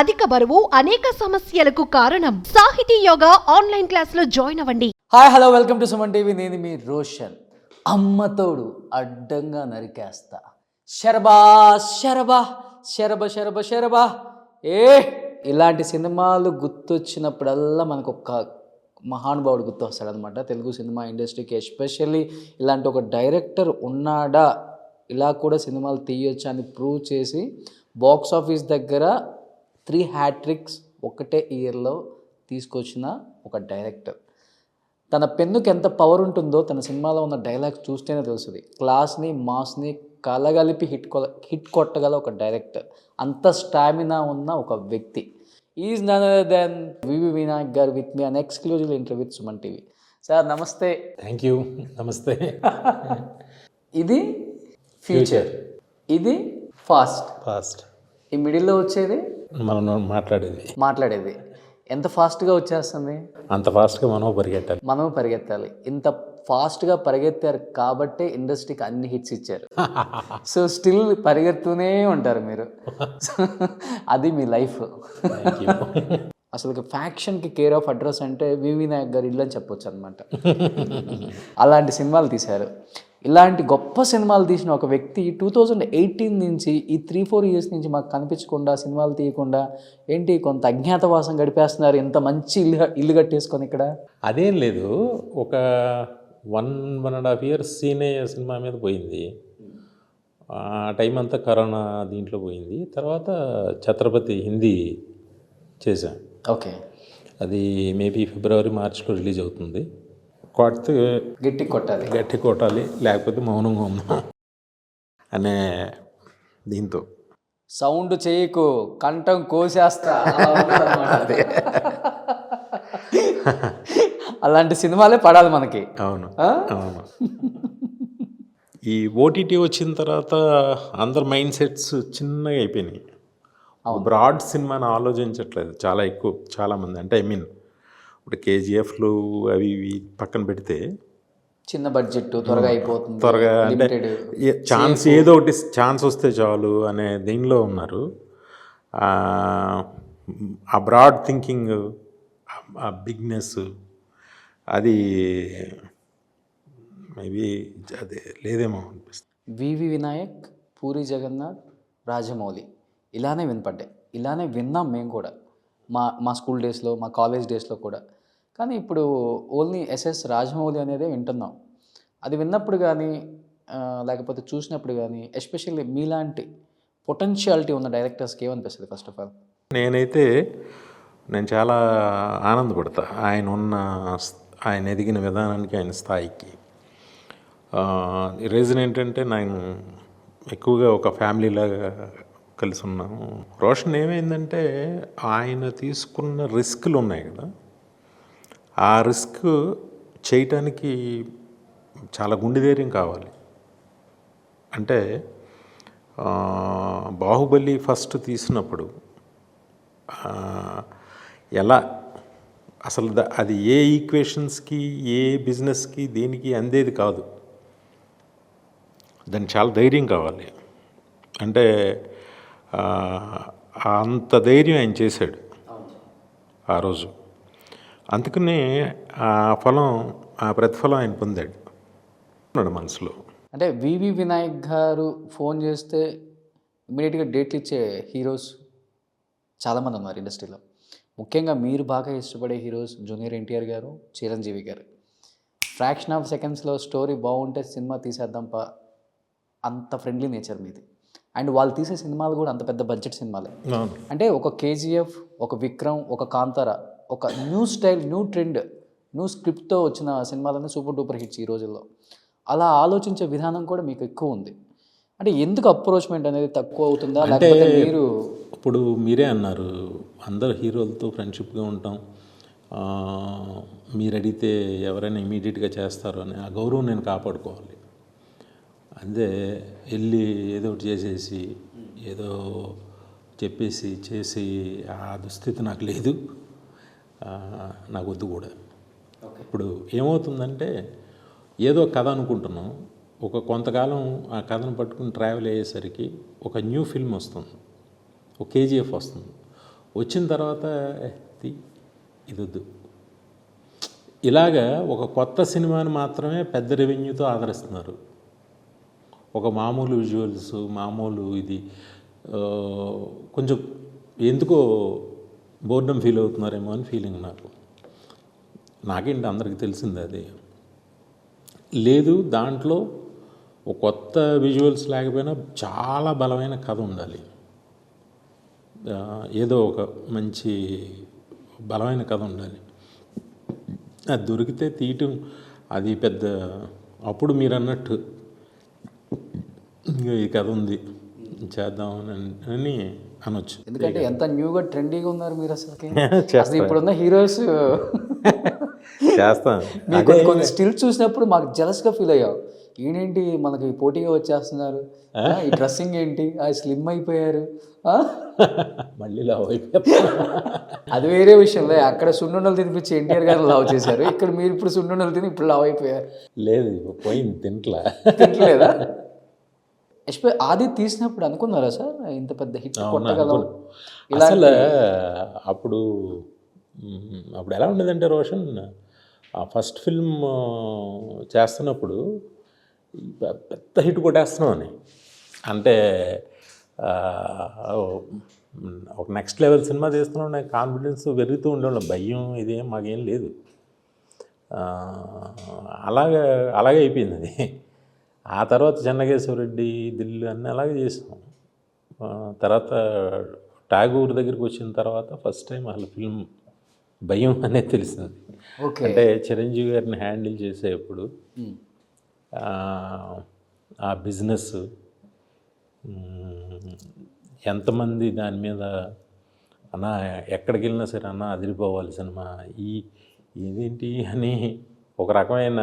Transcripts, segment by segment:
అధిక బరువు అనేక సమస్యలకు కారణం. సాహితీ యోగా ఆన్లైన్ క్లాసులో జాయిన్ అవ్వండి. Hi hello welcome to Suman TV. నేను మీ రోషన్. అమ్మతోడు అడ్డంగా నరికేస్తా. శరబా శరబా శరబ శరబ శరబా. ఇలాంటి సినిమాలు గుర్తొచ్చినప్పుడల్లా మనకు ఒక మహానుభావుడు గుర్తొస్తాడు అనమాట. తెలుగు సినిమా ఇండస్ట్రీకి ఎస్పెషల్లీ ఇలాంటి ఒక డైరెక్టర్ ఉన్నాడా, ఇలా కూడా సినిమాలు తీయొచ్చా అని ప్రూవ్ చేసి బాక్స్ ఆఫీస్ దగ్గర 3 హ్యాట్రిక్స్ ఒకటే ఇయర్లో తీసుకొచ్చిన ఒక డైరెక్టర్. తన పెన్నుకి ఎంత పవర్ ఉంటుందో తన సినిమాలో ఉన్న డైలాగ్స్ చూస్తేనే తెలుస్తుంది. క్లాస్ని మాస్ని కలగలిపి హిట్ కొట్టగల ఒక డైరెక్టర్, అంత స్టామినా ఉన్న ఒక వ్యక్తి. Is none other than VV Vinayak garu with me an exclusive interview with Suman TV. Sir నమస్తే. Thank you. నమస్తే. ఇది ఫ్యూచర్, ఇది ఫాస్ట్. ఈ మిడిల్లో వచ్చేది మనం మాట్లాడేది ఎంత ఫాస్ట్గా వచ్చేస్తుంది, అంత ఫాస్ట్గా మనం పరిగెత్తాలి. ఇంత ఫాస్ట్గా పరిగెత్తారు కాబట్టే ఇండస్ట్రీకి అన్ని హిట్స్ ఇచ్చారు. సో స్టిల్ పరిగెడుతూనే ఉంటారు మీరు. అది మీ లైఫ్. అసలు ఫ్యాక్షన్కి కేర్ ఆఫ్ అడ్రస్ అంటే వివి వినాయక్ గారు ఇల్లు అని చెప్పొచ్చు అనమాట. అలాంటి సినిమాలు తీశారు. ఇలాంటి గొప్ప సినిమాలు తీసిన ఒక వ్యక్తి 2018 నుంచి ఈ 3-4 ఇయర్స్ నుంచి మాకు కనిపించకుండా, సినిమాలు తీయకుండా ఏంటి కొంత అజ్ఞాతవాసం గడిపేస్తున్నారు. ఇంత మంచి ఇల్లు కట్టేసుకొని ఇక్కడ. అదేం లేదు, ఒక 1.5 ఇయర్స్ సీనే సినిమా మీద పోయింది. ఆ టైం అంతా కరోనా దీంట్లో పోయింది. తర్వాత ఛత్రపతి హిందీ చేశాం. ఓకే, అది మేబీ ఫిబ్రవరి మార్చ్లో రిలీజ్ అవుతుంది. గట్టి కొట్టాలి లేకపోతే మౌనంగా ఉందాం అనే దీంతో. సౌండ్ చేయకు, కంఠం కోసేస్తా. అలాంటి సినిమాలే పడాలి మనకి. అవును. ఈ ఓటీటీ వచ్చిన తర్వాత అందరు మైండ్ సెట్స్ చిన్నగా అయిపోయినాయి. బ్రాడ్ సినిమాని ఆలోచించట్లేదు చాలామంది. అంటే ఇప్పుడు కేజీఎఫ్లు అవి ఇవి పక్కన పెడితే చిన్న బడ్జెట్ త్వరగా అయిపోతుంది, త్వరగా అంటే ఏదో ఒకటి ఛాన్స్ వస్తే చాలు అనే దీనిలో ఉన్నారు. ఆ బ్రాడ్ థింకింగ్, ఆ బిగ్నెస్ అది మేబీ అదే లేదేమో అనిపిస్తుంది. వివి వినాయక్, పూరి జగన్నాథ్, రాజమౌళి ఇలానే వినపడ్డాయి. ఇలానే విన్నాం మేము కూడా మా స్కూల్ డేస్లో, మా కాలేజ్ డేస్లో కూడా. కానీ ఇప్పుడు ఓన్లీ ఎస్ఎస్ రాజమౌళి అనేదే వింటున్నాం. అది విన్నప్పుడు కానీ లేకపోతే చూసినప్పుడు కానీ ఎస్పెషల్లీ మీలాంటి పొటెన్షియాలిటీ ఉన్న డైరెక్టర్స్కి ఏమనిపిస్తుంది? ఫస్ట్ ఆఫ్ ఆల్ నేను చాలా ఆనందపడతా ఆయన ఎదిగిన విధానానికి, ఆయన స్థాయికి. రీజన్ ఏంటంటే నేను ఎక్కువగా ఒక ఫ్యామిలీలాగా కలిసి ఉన్నాము. రోషన్ ఏమైందంటే ఆయన తీసుకున్న రిస్క్లు ఉన్నాయి కదా, ఆ రిస్క్ చేయటానికి చాలా గుండె ధైర్యం కావాలి. అంటే బాహుబలి ఫస్ట్ తీసినప్పుడు ఎలా అసలు అది ఏ ఈక్వేషన్స్కి, ఏ బిజినెస్కి, దేనికి అందేది కాదు. దానికి చాలా ధైర్యం కావాలి. అంటే అంత ధైర్యం ఆయన చేశాడు ఆ రోజు. అందుకనే ఆ ప్రతిఫలం ఆయన పొందాడు మనసులో. అంటే వివి వినాయక్ గారు ఫోన్ చేస్తే ఇమీడియట్గా డేట్లు ఇచ్చే హీరోస్ చాలామంది ఉన్నారు ఇండస్ట్రీలో. ముఖ్యంగా మీరు బాగా ఇష్టపడే హీరోస్ జూనియర్ ఎన్టీఆర్ గారు, చిరంజీవి గారు. ఫ్రాక్షన్ ఆఫ్ సెకండ్స్లో స్టోరీ బాగుంటే సినిమా తీసేద్దాంపా, అంత ఫ్రెండ్లీ నేచర్ మీది. అండ్ వాళ్ళు తీసే సినిమాలు కూడా అంత పెద్ద బడ్జెట్ సినిమాలే. అంటే ఒక కేజీఎఫ్, ఒక విక్రమ్, ఒక కాంతార, ఒక new style, new trend, new స్క్రిప్ట్తో వచ్చిన సినిమాలన్నీ సూపర్ డూపర్ హిట్స్ ఈ రోజుల్లో. అలా ఆలోచించే విధానం కూడా మీకు ఎక్కువ ఉంది. అంటే ఎందుకు అప్రోచ్మెంట్ అనేది తక్కువ అవుతుందా, లేకపోతే మీరు ఇప్పుడు మీరే అన్నారు అందరు హీరోలతో ఫ్రెండ్షిప్గా ఉంటాం, మీరు అడిగితే ఎవరైనా ఇమీడియట్గా చేస్తారు అని ఆ గౌరవం నేను కాపాడుకోవాలి. అదే వెళ్ళి ఏదో ఒకటి చేసేసి ఏదో చెప్పేసి చేసి ఆ దుస్థితి నాకు లేదు, నాకు వద్దు కూడా. ఇప్పుడు ఏమవుతుందంటే ఏదో కథ అనుకుంటున్నాం, ఒక కొంతకాలం ఆ కథను పట్టుకుని ట్రావెల్ అయ్యేసరికి ఒక న్యూ ఫిల్మ్ వస్తుంది, ఒక కేజీఎఫ్ వస్తుంది, వచ్చిన తర్వాత ఇది వద్దు, ఇలాగా ఒక కొత్త సినిమాని మాత్రమే పెద్ద రెవెన్యూతో ఆదరిస్తున్నారు. ఒక మామూలు విజువల్స్, మామూలు ఇది కొంచెం ఎందుకో బోర్డమ్ ఫీల్ అవుతున్నారేమో అని ఫీలింగ్ నాకేంటి అందరికీ తెలిసింది అది. లేదు, దాంట్లో ఒక కొత్త విజువల్స్ లేకపోయినా చాలా బలమైన కథ ఉండాలి. ఏదో ఒక మంచి బలమైన కథ ఉండాలి. అది దొరికితే తీయటం అది పెద్ద. అప్పుడు మీరు అన్నట్టు ఈ కథ ఉంది చేద్దామని అనొచ్చు. ఎందుకంటే ఎంత న్యూగా ట్రెండీగా ఉన్నారు మీరు అసలు ఇప్పుడున్న హీరోస్. చేస్తాను. కొన్ని స్టిల్స్ చూసినప్పుడు మాకు జలస్గా ఫీల్ అయ్యావు. ఈయనేంటి మనకి పోటీగా వచ్చేస్తున్నారు, ఈ డ్రెస్సింగ్ ఏంటి, స్లిమ్ అయిపోయారు, మళ్ళీ లవ్ అయిపోయారు. అది వేరే విషయంలో. అక్కడ సున్నుండలు తినిపించి ఎన్టీఆర్ గారు లవ్ చేశారు, ఇక్కడ మీరు ఇప్పుడు సున్నుండలు తిని ఇప్పుడు లవ్ అయిపోయారు. లేదు, పోయింది తింటలేదా? ఆది తీసినప్పుడు అనుకున్నారా సార్ ఇంత పెద్ద హిట్ కొట్టగలం? అసలు అప్పుడు ఎలా ఉండేదంటే రోషన్, ఆ ఫస్ట్ ఫిల్మ్ చేస్తున్నప్పుడు పెద్ద హిట్ కొట్టేస్తున్నాం అని అంటే ఒక నెక్స్ట్ లెవెల్ సినిమా తీస్తున్నాం, నాకు కాన్ఫిడెన్స్ పెరుగుతూ ఉండేవాళ్ళం. భయం ఇదేం మాకేం లేదు. అలాగే అయిపోయింది అది. ఆ తర్వాత చెన్నకేశ్వరరెడ్డి, దిల్లు అన్నీ అలాగే చేసాం. తర్వాత ఠాగూర్ దగ్గరికి వచ్చిన తర్వాత ఫస్ట్ టైం వాళ్ళ ఫిల్మ్ భయం అనేది తెలిసింది. అంటే చిరంజీవి గారిని హ్యాండిల్ చేసేప్పుడు ఆ బిజినెస్ ఎంతమంది దాని మీద అన్న ఎక్కడికి వెళ్ళినా సరే అన్న అదిరిపోవాలి సినిమా, ఇదేంటి అని ఒక రకమైన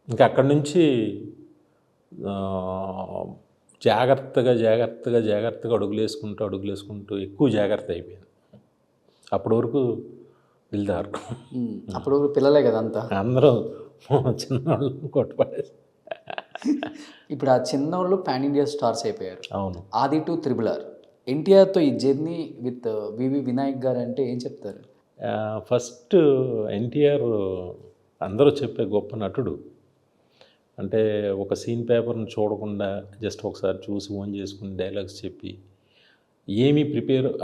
ఇంకా అక్కడి నుంచి జాగ్రత్తగా అడుగులేసుకుంటూ ఎక్కువ జాగ్రత్త అయిపోయింది. అప్పటి వరకు దిల్దార్, అప్పుడు పిల్లలే కదా అంతా, అందరూ చిన్నవాళ్ళు కొట్టుపడేసి. ఇప్పుడు ఆ చిన్నవాళ్ళు పాన్ ఇండియా స్టార్స్ అయిపోయారు. అవును. ఆది టు RRR ఎన్టీఆర్తో ఈ జర్నీ విత్ వివి వినాయక్ గారు అంటే ఏం చెప్తారు? ఫస్ట్ ఎన్టీఆర్ అందరూ చెప్పే గొప్ప నటుడు. అంటే ఒక సీన్ పేపర్ని చూడకుండా జస్ట్ ఒకసారి చూసి ఓన్ చేసుకుని డైలాగ్స్ చెప్పి ఏమీ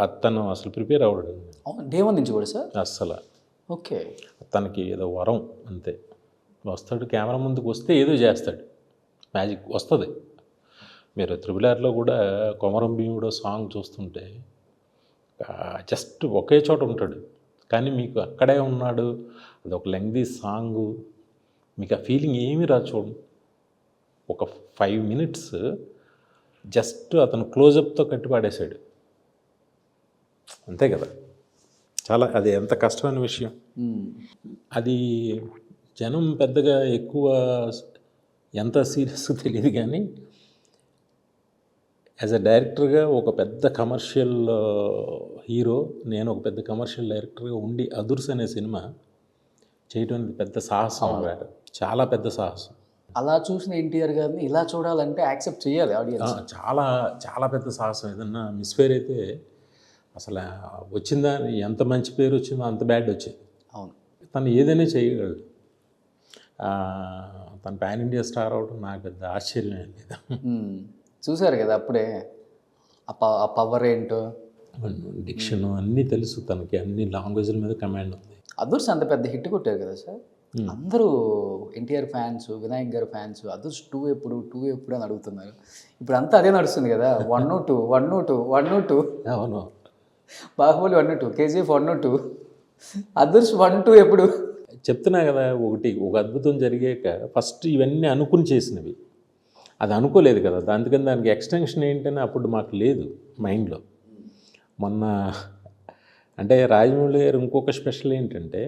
అతను అసలు ప్రిపేర్ అవ్వడు. డే వన్ నుంచి కూడా సార్ అస్సలు. ఓకే. తనకి ఏదో వరం అంతే. వస్తాడు, కెమెరా ముందుకు వస్తే ఏదో చేస్తాడు, మ్యాజిక్ వస్తుంది. మీరు RRRలో కూడా కొమరం భీముడో సాంగ్ చూస్తుంటే జస్ట్ ఒకే చోట ఉంటాడు, కానీ మీకు అక్కడే ఉన్నాడు. అది ఒక లెంగ్తీ సాంగు, మీకు ఆ ఫీలింగ్ ఏమీ రాదు. చూడండి, ఒక 5 minutes జస్ట్ అతను క్లోజప్తో కట్టిపాడేశాడు, అంతే కదా. చాలా అది ఎంత కష్టమైన విషయం. అది జనం పెద్దగా ఎక్కువ ఎంత సీరియస్గా తెలియదు, కానీ యాజ్ అ డైరెక్టర్గా ఒక పెద్ద కమర్షియల్ హీరో, నేను ఒక పెద్ద కమర్షియల్ డైరెక్టర్గా ఉండి అదుర్స్ అనే సినిమా చేయడం పెద్ద సాహసం, చాలా పెద్ద సాహసం. అలా చూసిన ఎన్టీఆర్ గారిని ఇలా చూడాలంటే యాక్సెప్ట్ చేయాలి ఆడియన్స్. చాలా చాలా పెద్ద సాహసం. ఏదన్నా మిస్ఫేర్ అయితే అసలు వచ్చిందా, ఎంత మంచి పేరు వచ్చిందో అంత బ్యాడ్ వచ్చేది. అవును, తను ఏదైనా చేయగలడు. తను పాన్ ఇండియా స్టార్ అవడం నాకు పెద్ద ఆశ్చర్యం ఏం లేదు. చూశారు కదా అప్పుడే ఆ పవర్ ఏంటో, డిక్షన్ అన్నీ తెలుసు తనకి, అన్ని లాంగ్వేజ్ల మీద కమాండ్ ఉంది. అదుర్స్ అంత పెద్ద హిట్ కొట్టారు కదా సార్. అందరూ ఎన్టీఆర్ ఫ్యాన్స్, వినాయక్ గారు ఫ్యాన్స్, అదుర్స్ 2 ఎప్పుడు అని అడుగుతున్నారు. ఇప్పుడు అంతా అదే నడుస్తుంది కదా, 102. అవును, బాహుబలి 102, KGF 102, అదుర్స్ 1-2 ఎప్పుడు? చెప్తున్నా కదా, ఒక అద్భుతం జరిగాక ఫస్ట్ ఇవన్నీ అనుకుని చేసినవి, అది అనుకోలేదు కదా. అందుకని దానికి ఎక్స్టెన్షన్ ఏంటని అప్పుడు మాకు లేదు మైండ్లో. మొన్న అంటే రాజమౌళి గారు ఇంకొక స్పెషల్ ఏంటంటే,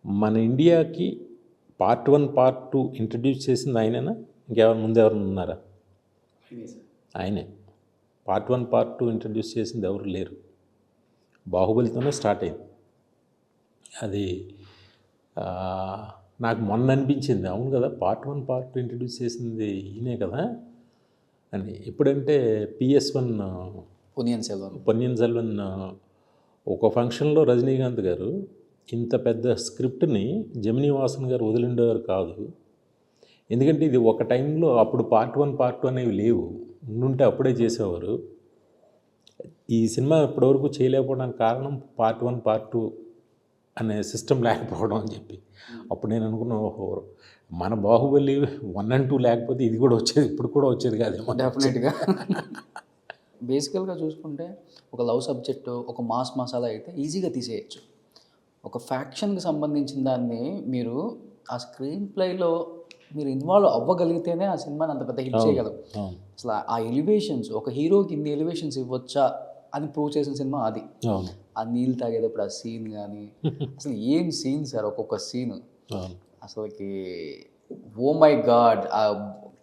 మన ఇండియాకి Part 1, Part 2 ఇంట్రడ్యూస్ చేసింది ఆయనేనా, ముందెవరైనా ఉన్నారా? ఆయనే. Part 1, Part 2 ఇంట్రడ్యూస్ చేసింది ఎవరు లేరు. బాహుబలితోనే స్టార్ట్ అయింది అది. నాకు మొన్న అనిపించింది, అవును కదా, Part 1, Part 2 ఇంట్రడ్యూస్ చేసింది ఈయనే కదా అని. ఎప్పుడంటే PS1 పొన్నియిన్ సెల్వన్ ఒక ఫంక్షన్లో రజనీకాంత్ గారు ఇంత పెద్ద స్క్రిప్ట్ని జమినీ వాసన్ గారు వదిలిండేవారు కాదు. ఎందుకంటే ఇది ఒక టైంలో అప్పుడు పార్ట్ 1 పార్ట్ 2 అనేవి లేవు, ఉండుంటే అప్పుడే చేసేవారు. ఈ సినిమా ఇప్పటివరకు చేయలేకపోవడానికి కారణం పార్ట్ 1 పార్ట్ 2 అనే సిస్టమ్ లేకపోవడం అని చెప్పి. అప్పుడు నేను అనుకున్నాను, ఓహో మన బాహుబలి 1 and 2 లేకపోతే ఇది కూడా వచ్చేది, ఇప్పుడు కూడా వచ్చేది కాదేమో. డెఫినెట్గా. బేసికల్గా చూసుకుంటే ఒక లవ్ సబ్జెక్టు, ఒక మాస్ మసాలా అయితే ఈజీగా తీసేయచ్చు. ఒక ఫ్యాక్షన్కి సంబంధించిన దాన్ని మీరు ఆ స్క్రీన్ ప్లేలో మీరు ఇన్వాల్వ్ అవ్వగలిగితేనే ఆ సినిమాని అంత పెద్ద హిట్ చేయగలరు. అసలు ఆ ఎలివేషన్స్, ఒక హీరోకి ఇన్ని ఎలివేషన్స్ ఇవ్వచ్చా అని ప్రూవ్ చేసిన సినిమా అది. ఆ నీళ్ళు తాగేటప్పుడు ఆ సీన్ కానీ అసలు ఏం సీన్ సార్, ఒక్కొక్క సీన్ అసలుకి ఓ మై గాడ్. ఆ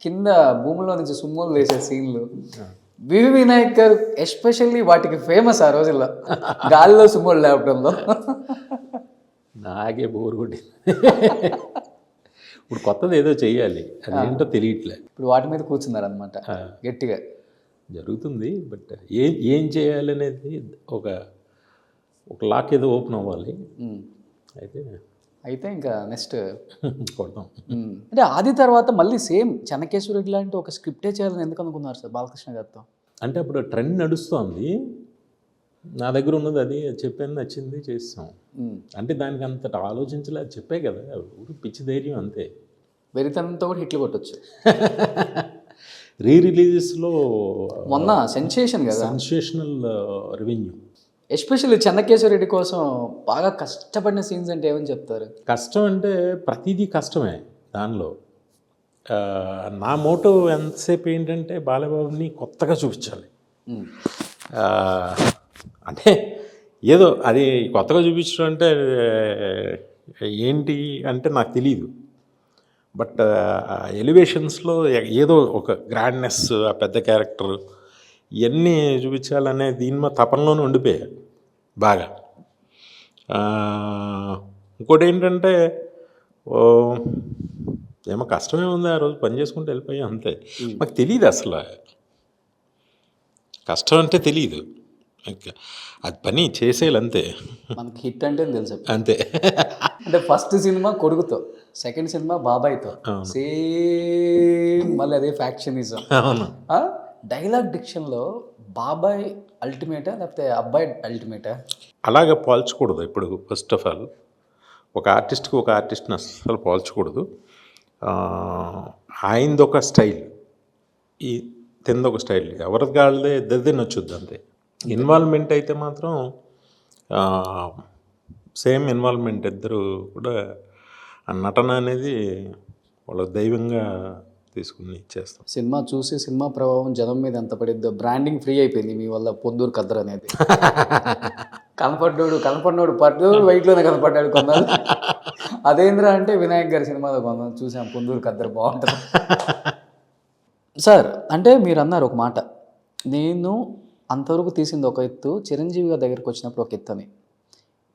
కింద భూమిలో నుంచి సుమ్మలు వేసే సీన్లు, వివి వినాయక్ గారు ఎస్పెషల్లీ వాటికి ఫేమస్ ఆ రోజుల్లో, గాలిలో సుమ్మలు లేపడంలో. నాకే బోర్ కొట్టి ఇప్పుడు కొత్తది ఏదో చెయ్యాలి, అదేంటో తెలియట్లే. ఇప్పుడు వాటి మీద కూర్చున్నారు అనమాట గట్టిగా. జరుగుతుంది, బట్ ఏం చేయాలి అనేది ఒక లాక్ ఏదో ఓపెన్ అవ్వాలి. అయితే ఇంకా నెక్స్ట్ కొడతాం. అంటే ఆది తర్వాత మళ్ళీ సేమ్ చెన్నకేశ్వరరెడ్డి లాంటి ఒక స్క్రిప్టే చేయాలని ఎందుకు అనుకున్నారు సార్ బాలకృష్ణ గారితో? అంటే అప్పుడు ట్రెండ్ నడుస్తోంది, నా దగ్గర ఉన్నది అది చెప్పాను, నచ్చింది, చేస్తాం. అంటే దానికి అంతటా ఆలోచించలే, చెప్పే కదా, ఊరు పిచ్చి ధైర్యం అంతే. వెరితనంతో కూడా హిట్లు కొట్టచ్చు. రిలీజెస్లో మొన్న సెన్సేషన్ కదా, సెన్సేషనల్ రెవెన్యూ. ఎస్పెషల్లీ చెన్నకేశ్వరరెడ్డి కోసం బాగా కష్టపడిన సీన్స్ అంటే ఏమని చెప్తారు? కష్టం అంటే ప్రతిదీ కష్టమే దానిలో. నా మోటో ఎంతసేపు ఏంటంటే బాలబాబుని కొత్తగా చూపించాలి. అంటే ఏదో అది కొత్తగా చూపించడం అంటే ఏంటి అంటే నాకు తెలియదు, బట్ ఎలివేషన్స్లో ఏదో ఒక గ్రాండ్నెస్, ఆ పెద్ద క్యారెక్టర్ ఇవన్నీ చూపించాలనే దీని తపనలోనే ఉండిపోయాడు బాగా. ఇంకోటి ఏంటంటే ఏమో కష్టమే ఉంది, ఆ రోజు పని చేసుకుంటూ వెళ్ళిపోయాం అంతే. మాకు తెలియదు అసలు కష్టం అంటే తెలియదు, అది పని చేసేయాలి అంతే. మనకి హిట్ అంటే తెలుసు అంతే. అంటే ఫస్ట్ సినిమా కొడుకుతో, సెకండ్ సినిమా బాబాయ్తో, సేమ్ మళ్ళీ అదే ఫ్యాక్షనిజం. డైలాగ్ డిక్షన్లో బాబాయ్ అల్టిమేటా లేకపోతే అబ్బాయి అల్టిమేటా? అలాగే పోల్చకూడదు. ఇప్పుడు ఫస్ట్ ఆఫ్ ఆల్ ఒక ఆర్టిస్ట్కి ఒక ఆర్టిస్ట్ని అసలు పోల్చకూడదు. ఆయనది ఒక స్టైల్, ఈ తింది ఒక స్టైల్, ఎవరిది కాళ్ళదే ఇద్దరిదే నచ్చుద్ది అంతే. ఇన్వాల్వ్మెంట్ అయితే మాత్రం సేమ్ ఇన్వాల్వ్మెంట్, ఇద్దరు కూడా ఆ నటన అనేది వాళ్ళ దైవంగా తీసుకుని ఇచ్చేస్తాం. సినిమా చూసి సినిమా ప్రభావం జనం మీద ఎంత పడిద్దో. బ్రాండింగ్ ఫ్రీ అయిపోయింది మీ వల్ల. పొందూరు ఖద్దర్ అనేది కనపడినోడు పడ్డోడు వైట్లోనే కనపడ్డాడు కొన్నాడు. అదేంద్ర అంటే వినాయక్ గారి సినిమాలో కొన్నాను చూసాం, పొందూరు ఖద్దర్ బాగుంటుంది. సార్ అంటే మీరు అన్నారు ఒక మాట, నేను అంతవరకు తీసింది ఒక ఎత్తు, చిరంజీవి గారి దగ్గరికి వచ్చినప్పుడు ఒక ఎత్తు అని.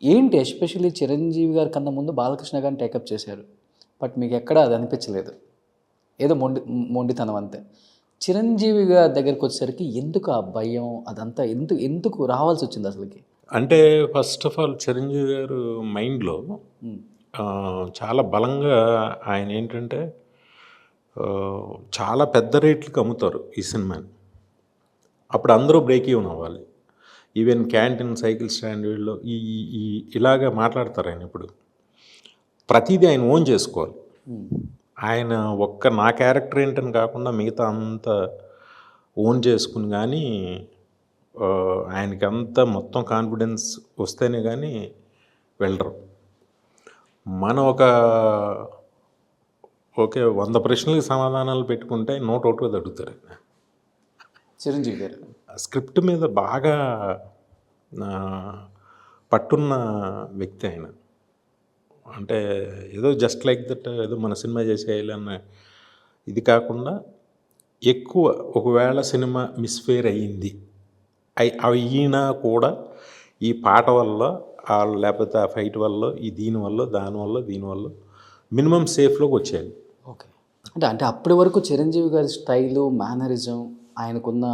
ఏంటి ఎస్పెషల్లీ చిరంజీవి గారి కన్నా ముందు బాలకృష్ణ గారిని టేకప్ చేశారు, బట్ మీకు ఎక్కడ అది అనిపించలేదు, ఏదో మొండితనం అంతే. చిరంజీవి గారి దగ్గరికి వచ్చేసరికి ఎందుకు ఆ భయం అదంతా ఎందుకు రావాల్సి వచ్చింది అసలుకి? అంటే ఫస్ట్ ఆఫ్ ఆల్ చిరంజీవి గారు మైండ్లో చాలా బలంగా ఆయన ఏంటంటే చాలా పెద్ద రేట్లకు అమ్ముతారు ఈ సినిమాని. అప్పుడు అందరూ బ్రేక్ ఈవెన్ అవ్వాలి. ఈవెన్ క్యాంటీన్, సైకిల్ స్టాండ్ వీళ్ళు ఈ ఇలాగా మాట్లాడతారు ఆయన. ఇప్పుడు ప్రతిదీ ఆయన ఓన్ చేసుకోవాలి. ఆయన నా క్యారెక్టర్ ఏంటని కాకుండా మిగతా అంతా ఓన్ చేసుకుని కానీ ఆయనకి అంతా మొత్తం కాన్ఫిడెన్స్ వస్తేనే కానీ వెళ్ళరు. మనం ఓకే 100 ప్రశ్నలకి సమాధానాలు పెట్టుకుంటే 101 అడుగుతారు. చిరంజీవి గారు స్క్రిప్ట్ మీద బాగా పట్టున్న వ్యక్తి ఆయన. అంటే ఏదో జస్ట్ లైక్ దట్ ఏదో మన సినిమా చేసేయాలన్న ఇది కాకుండా ఎక్కువ ఒకవేళ సినిమా మిస్ఫేర్ అయ్యింది అయినా కూడా ఈ పాట వల్ల లేకపోతే ఆ ఫైట్ వల్ల దీనివల్ల దీనివల్ల మినిమం సేఫ్లోకి వచ్చేయాలి. ఓకే. అంటే అప్పటి వరకు చిరంజీవి గారి స్టైలు, మేనరిజం, ఆయనకున్న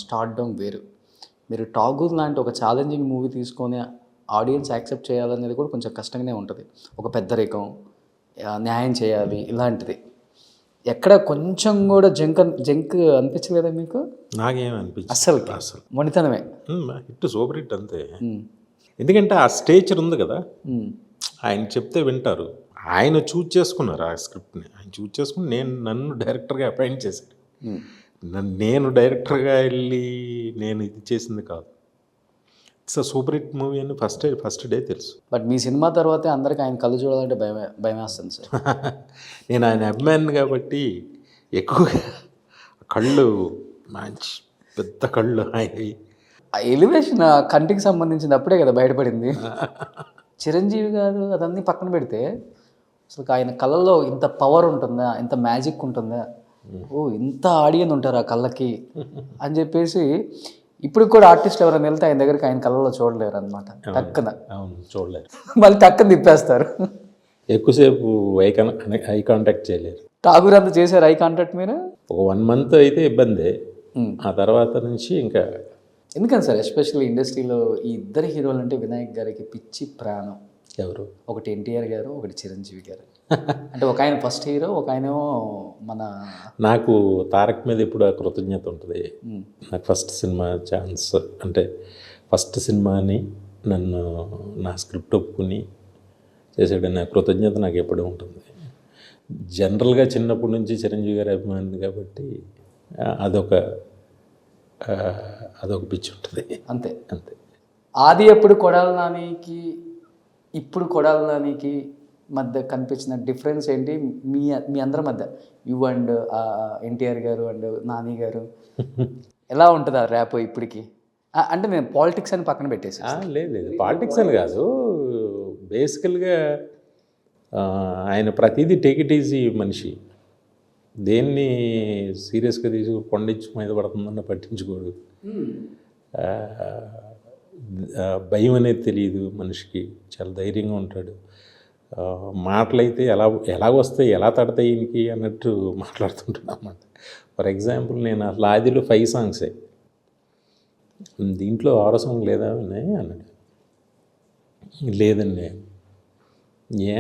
స్టార్డమ్ వేరు. మీరు ఠాగూర్ లాంటి ఒక ఛాలెంజింగ్ మూవీ తీసుకొని ఆడియన్స్ యాక్సెప్ట్ చేయాలనేది కూడా కొంచెం కష్టంగానే ఉంటుంది. ఒక పెద్దరికం, న్యాయం చేయాలి, ఇలాంటిది ఎక్కడ కొంచెం కూడా జంక్ అనిపించలేదా మీకు? నాకేం అనిపించింది అసలు మొండితనమే. హిట్, సూపర్ హిట్ అంతే. ఎందుకంటే ఆ స్టేచర్ ఉంది కదా, ఆయన చెప్తే వింటారు. ఆయన చూజ్ చేసుకున్నారు ఆ స్క్రిప్ట్ని, ఆయన చూజ్ చేసుకుని నన్ను డైరెక్టర్గా అపాయింట్ చేశాడు. నేను డైరెక్టర్గా వెళ్ళి నేను ఇది చేసింది కాదు. ఇట్స్ సూపర్ హిట్ మూవీ అని ఫస్ట్ డే తెలుసు. బట్ మీ సినిమా తర్వాతే అందరికి ఆయన కళ్ళు చూడాలంటే భయం వేస్తుంది సార్. నేను ఆయన అభిమాని కాబట్టి ఎక్కువగా కళ్ళు మంచి పెద్ద కళ్ళు ఆయనవి. ఆ ఎలివేషన్ కంటికి సంబంధించింది అప్పుడే కదా బయటపడింది. చిరంజీవి గారు అదన్నీ పక్కన పెడితే అసలు ఆయన కళ్ళల్లో ఇంత పవర్ ఉంటుందా, ఇంత మ్యాజిక్ ఉంటుందా, ఇంత ఆడియన్స్ ఉంటారు ఆ కళ్ళకి అని చెప్పేసి ఇప్పుడు కూడా ఆర్టిస్ట్ ఎవరైనా వెళ్తే ఆయన దగ్గరికి ఆయన కళ్ళలో చూడలేరు అనమాట. టక్కున చూడలేరు, మళ్ళీ టక్కున తిప్పేస్తారు. ఎక్కువసేపు ఐ కాంటాక్ట్ చేయలేరు. ఠాగూర్ అంతా చేశారు ఐ కాంటాక్ట్ మీరు? ఒక 1 month అయితే ఇబ్బంది, ఆ తర్వాత నుంచి ఇంకా. ఎందుకని సార్ ఎస్పెషల్లీ ఇండస్ట్రీలో ఈ ఇద్దరు హీరోలు అంటే వినాయక్ గారికి పిచ్చి ప్రాణం. ఎవరు? ఒకటి ఎన్టీఆర్ గారు, ఒకటి చిరంజీవి గారు. అంటే ఒక ఆయన ఫస్ట్ హీరో, ఒక ఆయన మన. నాకు తారక్ మీద ఇప్పుడు కృతజ్ఞత ఉంటుంది. నాకు ఫస్ట్ సినిమా ఛాన్స్ అంటే ఫస్ట్ సినిమాని నన్ను నా స్క్రిప్ట్ ఒప్పుకుని చేసాడు, నా కృతజ్ఞత నాకు ఎప్పుడూ ఉంటుంది. జనరల్గా చిన్నప్పటి నుంచి చిరంజీవి గారి అభిమాని కాబట్టి అదొక పిచ్చి ఉంటుంది. అంతే అంతే. ఆది ఎప్పుడు కొడాలి నానికి ఇప్పుడు కొడాలి నానికి మధ్య కనిపించిన డిఫరెన్స్ ఏంటి మీ అందరి మధ్య? యు అండ్ ఎన్టీఆర్ గారు అండ్ నాని గారు ఎలా ఉంటుంది ఆ ర్యాప్ ఇప్పటికి? అంటే నేను పాలిటిక్స్ అని పక్కన పెట్టేసి. లేదు, పాలిటిక్స్ అని కాదు. బేసికల్గా ఆయన ప్రతిదీ టేక్ ఇట్ ఈజీ మనిషి. దేన్ని సీరియస్గా తీసుకు కొండిచ్చి మీద పడుతుందన్న పట్టించుకోడు. భయం అనేది తెలియదు మనిషికి, చాలా ధైర్యంగా ఉంటాడు. మాటలైతే ఎలా వస్తాయి, ఎలా తడతాయి ఈయనకి అన్నట్టు మాట్లాడుతుంటాను అన్నమాట. ఫర్ ఎగ్జాంపుల్ నేను అసలు ఆదిలో 5 songs, దీంట్లో 6వ సాంగ్ లేదా విన్నాయి అన్నాడు. లేదండి. ఏ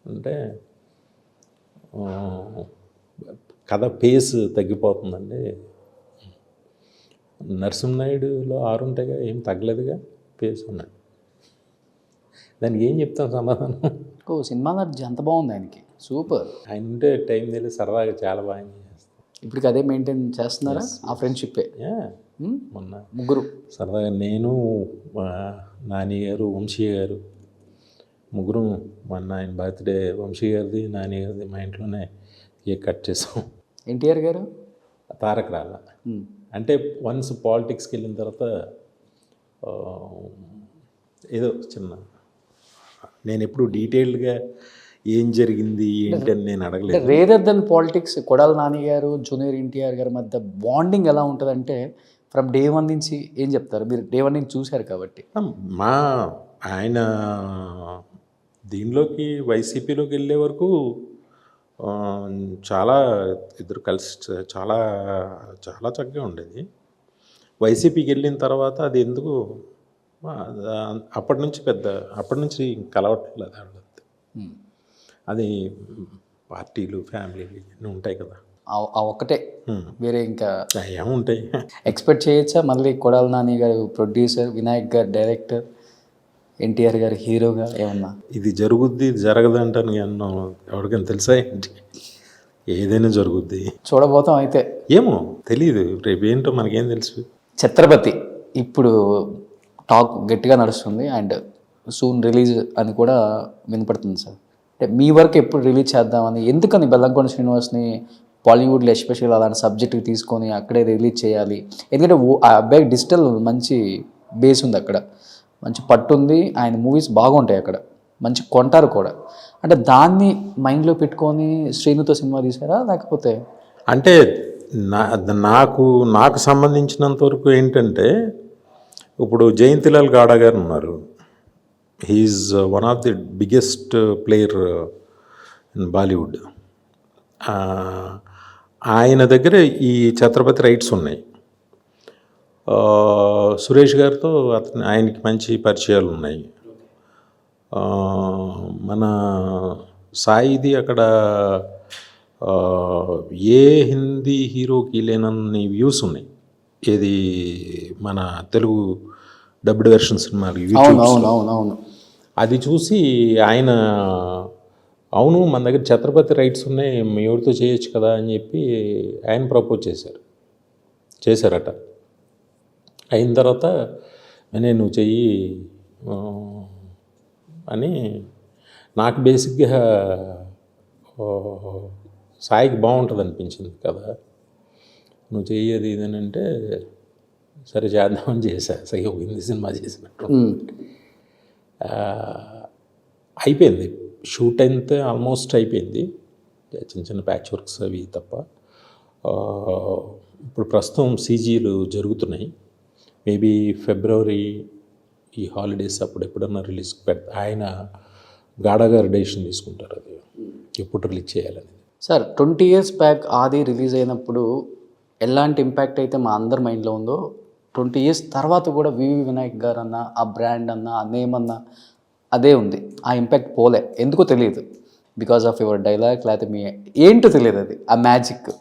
అంటే కథ పేస్ తగ్గిపోతుందండి. నరసింహనాయుడులో 6 ఉంటాయిగా, ఏం తగ్గలేదుగా పేస్ అన్నాడు. దానికి ఏం చెప్తాను సమాధానం? సినిమా అంత బాగుంది ఆయనకి, సూపర్. ఆయన ఉంటే టైం తెలియదు, సరదాగా చాలా బాగా ఎంజాయ్ చేస్తాను. ఇప్పటికి అదే మెయింటైన్ చేస్తున్నారా? ఆ ఫ్రెండ్షిప్పే మొన్న ముగ్గురు సరదాగా నేను, నాని గారు, వంశీ గారు ముగ్గురు మొన్న ఆయన బర్త్డే, వంశీ గారిది నాని గారిది మా ఇంట్లోనే కేక్ కట్ చేసాం. ఎన్టీఆర్ గారు తారక రాల. అంటే వన్స్ పాలిటిక్స్కి వెళ్ళిన తర్వాత ఏదో చిన్న, నేను ఎప్పుడు డీటెయిల్డ్గా ఏం జరిగింది ఏంటి అని నేను అడగలేదు. Rather than politics Kodali Nani గారు జూనియర్ ఎన్టీఆర్ గారి మధ్య బాండింగ్ ఎలా ఉంటుందంటే ఫ్రమ్ డే 1 నుంచి ఏం చెప్తారు? మీరు డే 1 నుంచి చూశారు కాబట్టి. ఆయన దీనిలోకి వైసీపీలోకి వెళ్ళే వరకు చాలా ఇద్దరు కలిసి చాలా చాలా చక్కగా ఉండేది. వైసీపీకి వెళ్ళిన తర్వాత అది ఎందుకు అప్పటి నుంచి కలవట్లేదు. అది పార్టీలు, ఫ్యామిలీలు ఇవన్నీ ఉంటాయి కదా, ఒక్కటే, వేరే ఇంకా ఏముంటాయి. ఎక్స్పెక్ట్ చేయొచ్చా మళ్ళీ కొడాలి నాని గారు ప్రొడ్యూసర్, వినాయక్ గారు డైరెక్టర్, ఎన్టీఆర్ గారు హీరోగా ఏమన్నా? ఇది జరుగుద్ది, ఇది జరగదు అంటాను ఎవరికైనా తెలుసా ఏంటి? ఏదైనా జరుగుద్ది, చూడబోతాం. అయితే ఏమో తెలియదు, రేపు ఏంటో మనకేం తెలుసు. ఛత్రపతి ఇప్పుడు టాక్ గట్టిగా నడుస్తుంది అండ్ సూన్ రిలీజ్ అని కూడా వినపడుతుంది సార్. అంటే మీ వర్క్ ఎప్పుడు రిలీజ్ చేద్దామని, ఎందుకని బెల్లంకొండ శ్రీనివాస్ని బాలీవుడ్లో ఎస్పెషల్ అలాంటి సబ్జెక్ట్ తీసుకొని అక్కడే రిలీజ్ చేయాలి? ఎందుకంటే ఆ అబ్బాయి డిజిటల్ మంచి బేస్ ఉంది, అక్కడ మంచి పట్టు ఉంది, ఆయన మూవీస్ బాగుంటాయి అక్కడ, మంచి కొంటారు కూడా. అంటే దాన్ని మైండ్లో పెట్టుకొని శ్రీనుతో సినిమా తీసారా లేకపోతే? అంటే నాకు సంబంధించినంత వరకు ఏంటంటే, ఇప్పుడు జయంతిలాల్ గాడా గారు ఉన్నారు. He's one of the biggest player in Bollywood. ఆయన దగ్గర ఈ ఛత్రపతి రైట్స్ ఉన్నాయి. సురేష్ గారితో ఆయనకి మంచి పరిచయాలు ఉన్నాయి. మన సాయిది అక్కడ ఏ హిందీ హీరోకి లేనన్ని వ్యూస్ ఉన్నాయి. ఏది మన తెలుగు డబ్డ్ వెర్షన్ సినిమాలు అవును. అది చూసి ఆయన అవును మన దగ్గర ఛత్రపతి రైట్స్ ఉన్నాయి, ఎవరితో చేయొచ్చు కదా అని చెప్పి ఆయన ప్రపోజ్ చేశారట. అయిన తర్వాత నేను చెయ్యి అని నాకు బేసిక్గా సాయికి బాగుంటుంది అనిపించింది కదా, నువ్వు చెయ్యేది ఇదని అంటే సరే చేద్దామని చేశా. సరే ఒక హిందీ సినిమా చేసినట్టు అయిపోయింది. షూట్ అయితే ఆల్మోస్ట్ అయిపోయింది, చిన్న చిన్న ప్యాచ్ వర్క్స్ అవి తప్ప. ఇప్పుడు ప్రస్తుతం సీజీలు జరుగుతున్నాయి. మేబీ ఫిబ్రవరి ఈ హాలిడేస్ అప్పుడు ఎప్పుడన్నా రిలీజ్కి ఆయన గాఢగారు డెసిషన్ తీసుకుంటారు అది ఎప్పుడు రిలీజ్ చేయాలని. సార్ 20 years బ్యాక్ ఆది రిలీజ్ అయినప్పుడు ఎలాంటి ఇంపాక్ట్ అయితే మా అందరి మైండ్లో ఉందో 20 years తర్వాత కూడా వివి వినాయక్ గారు అన్న ఆ బ్రాండ్ అన్న ఆ నేమ్ అన్న అదే ఉంది. ఆ ఇంపాక్ట్ పోలే, ఎందుకో తెలియదు. బికాస్ ఆఫ్ యువర్ డైలాగ్ లేకపోతే మీ ఏంటో తెలియదు, అది ఆ మ్యాజిక్.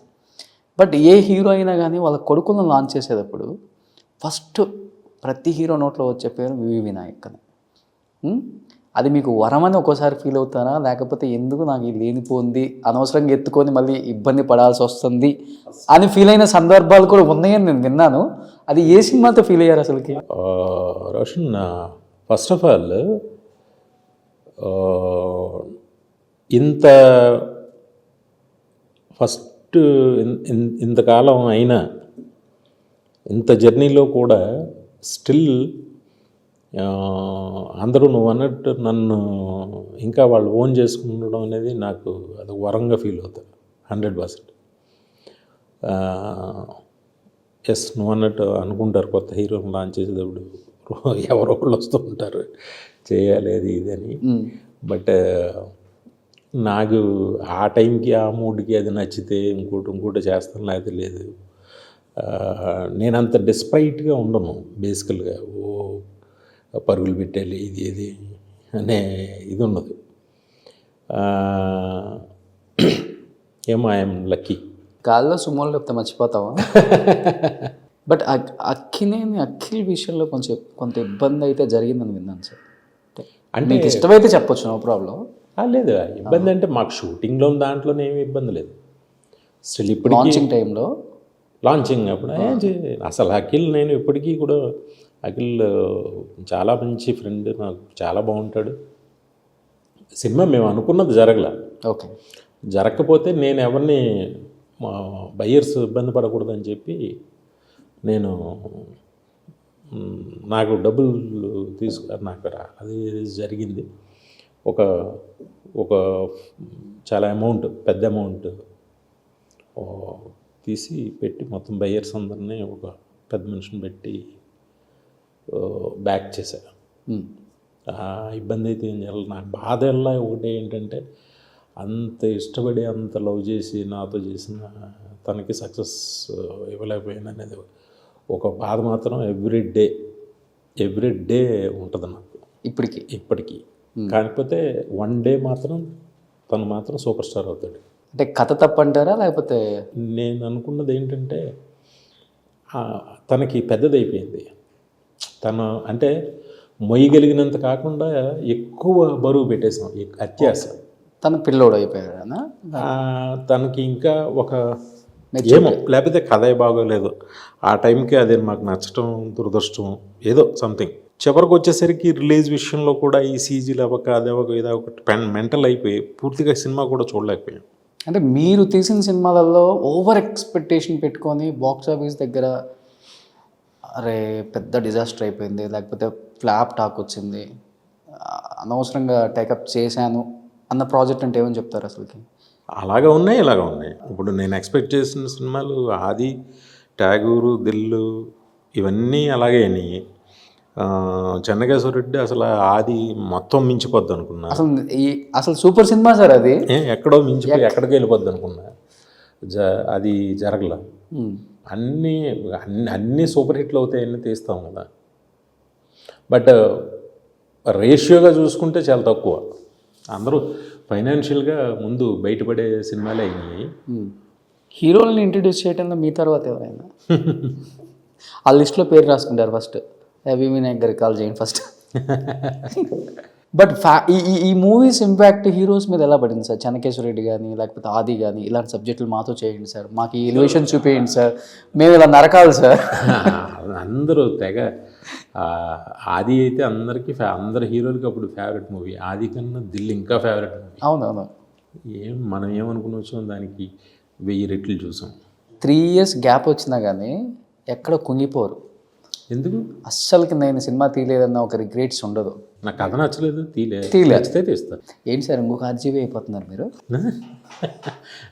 బట్ ఏ హీరో అయినా కానీ వాళ్ళ కొడుకులను లాంచ్ చేసేటప్పుడు ఫస్ట్ ప్రతి హీరో నోట్లో వచ్చే పేరు వివి వినాయక్ అని. అది మీకు వరమని ఒక్కోసారి ఫీల్ అవుతారా, లేకపోతే ఎందుకు నాకు ఇది లేనిపోయింది అనవసరంగా ఎత్తుకొని మళ్ళీ ఇబ్బంది పడాల్సి వస్తుంది అని ఫీల్ అయిన సందర్భాలు కూడా ఉన్నాయని నేను విన్నాను. అది ఏ సినిమాతో ఫీల్ అయ్యారు అసలుకి? రోషన్, ఫస్ట్ ఆఫ్ ఆల్ ఇంత ఫస్ట్ ఇంతకాలం అయినా ఇంత జర్నీలో కూడా స్టిల్ అందరూ నువ్వు అన్నట్టు నన్ను ఇంకా వాళ్ళు ఓన్ చేసుకుండడం అనేది నాకు అది వరంగా ఫీల్ అవుతుంది 100%. ఎస్, నువ్వు అన్నట్టు అనుకుంటారు కొత్త హీరోని లాంచ్ చేసేటప్పుడు ఎవరో ఒకళ్ళు వస్తూ ఉంటారు చేయాలి అది ఇది అని. బట్ నాకు ఆ టైంకి ఆ మూడ్కి అది నచ్చితే ఇంకోటి చేస్తాను, లేకపోతే లేదు. నేను అంత డెస్పైట్గా ఉండను బేసికల్గా. పరుగులు పెట్టాలి ఇది అనే ఇది ఉన్నది. ఏమో ఐఎమ్ లక్కీ. గాల్లో సుమోలు చెప్తే మర్చిపోతావా? బట్ అఖిల్ విషయంలో కొంత ఇబ్బంది అయితే జరిగిందని విన్నాను సార్. అంటే ఇష్టమైతే చెప్పొచ్చు, నో ప్రాబ్లం. లేదు ఇబ్బంది అంటే మాకు షూటింగ్లో దాంట్లోనే ఏమి ఇబ్బంది లేదు. స్టిల్ ఇప్పుడు లాంచింగ్ టైంలో లాంచింగ్ అప్పుడు అసలు అఖిల్ నేను ఇప్పటికీ కూడా అఖిల్ చాలా మంచి ఫ్రెండ్, నాకు చాలా బాగుంటాడు. సినిమా మేము అనుకున్నది జరగల. ఓకే, జరగకపోతే నేను ఎవరిని బయ్యర్స్ ఇబ్బంది పడకూడదని చెప్పి నేను నాకు డబ్బులు నాకు అది జరిగింది. ఒక చాలా పెద్ద అమౌంట్ తీసి పెట్టి మొత్తం బయ్యర్స్ అందరినీ ఒక పెద్ద మనిషిని పెట్టి బ్యాక్ చేశారు. ఆ ఇబ్బంది అయితే ఏం చేయాలి. నాకు బాధ ఒకటి ఏంటంటే అంత ఇష్టపడి అంత లవ్ చేసి నాతో చేసిన తనకి సక్సెస్ ఇవ్వలేకపోయాను అనేది ఒక బాధ మాత్రం ఎవ్రీ డే ఉంటుంది నాకు ఇప్పటికీ. కాకపోతే వన్ డే మాత్రం తను మాత్రం సూపర్ స్టార్ అవుతాడు. అంటే కథ తప్పంటారా, లేకపోతే నేను అనుకున్నది ఏంటంటే తనకి పెద్దదైపోయింది. తను అంటే మొయ్యగలిగినంత కాకుండా ఎక్కువ బరువు పెట్టేసాం, అత్యాస. తన పిల్లోడు అయిపోయాడు. తనకి ఇంకా ఏమో లేకపోతే కథ బాగోలేదు ఆ టైంకి, అదే మాకు నచ్చటం దురదృష్టం ఏదో సంథింగ్. చివరికి వచ్చేసరికి రిలీజ్ విషయంలో కూడా ఈ సీజీలు అవ్వక అదవ్వక ఏదో ఒకటి మెంటల్ అయిపోయి పూర్తిగా సినిమా కూడా చూడలేకపోయాం. అంటే మీరు తీసిన సినిమాలలో ఓవర్ ఎక్స్పెక్టేషన్ పెట్టుకొని బాక్స్ ఆఫీస్ దగ్గర అరే పెద్ద డిజాస్టర్ అయిపోయింది, లేకపోతే ఫ్లాప్ టాక్ వచ్చింది, అనవసరంగా టేకప్ చేశాను అన్న ప్రాజెక్ట్ అంటే ఏమని చెప్తారు అసలుకి? అలాగా ఉన్నాయి, ఇలాగా ఉన్నాయి. ఇప్పుడు నేను ఎక్స్పెక్ట్ చేసిన సినిమాలు ఆది, ట్యాగూరు, దిల్లు ఇవన్నీ అలాగే అయినాయి. చెన్నకేశ్వరరెడ్డి అసలు ఆది మొత్తం మించిపోద్ది అనుకున్నా. అసలు సూపర్ సినిమా సార్ అది. ఎక్కడో మించిపోయి ఎక్కడికి వెళ్ళిపోద్ది అనుకున్నా. అది జరగల. అన్నీ అన్నీ సూపర్ హిట్లు అవుతాయని తీస్తాం కదా. బట్ రేషియోగా చూసుకుంటే చాలా తక్కువ. అందరూ ఫైనాన్షియల్గా ముందు బయటపడే సినిమాలే అయినాయి. హీరోలను ఇంట్రడ్యూస్ చేయడంలో మీ తర్వాత ఎవరైనా ఆ లిస్ట్లో పేరు రాసుకుంటారు ఫస్ట్, వినాయక్ గారికి కాల్ చేయండి ఫస్ట్. బట్ ఈ మూవీస్ ఇంపాక్ట్ హీరోస్ మీద ఎలా పడింది సార్? చెన్నకేశ్వర రెడ్డి కానీ లేకపోతే ఆది కానీ ఇలాంటి సబ్జెక్టులు మాతో చేయండి సార్, మాకు ఈ ఎలివేషన్ చూపేయండి సార్, మేము ఇలా నరకాలి సార్. అందరూ తెగ ఆది అయితే అందరు హీరోలకి అప్పుడు ఫేవరెట్ మూవీ. ఆది కన్నా దిల్ ఇంకా ఫేవరెట్ మూవీ. అవునవును. మనం ఏమనుకుని వచ్చాం, దానికి 1000 రెట్లు చూసాం. 3 years గ్యాప్ వచ్చినా కానీ ఎక్కడ కుంగిపోరు. ఎందుకు? అస్సలకి నేను సినిమా తీయలేదన్న ఒక రిగ్రెట్స్ ఉండదు. నాకు కథ నచ్చలేదు, తీస్తే తీస్తా. ఏంటి సార్ ఇంకొక ఆర్జీవీ అయిపోతున్నారు మీరు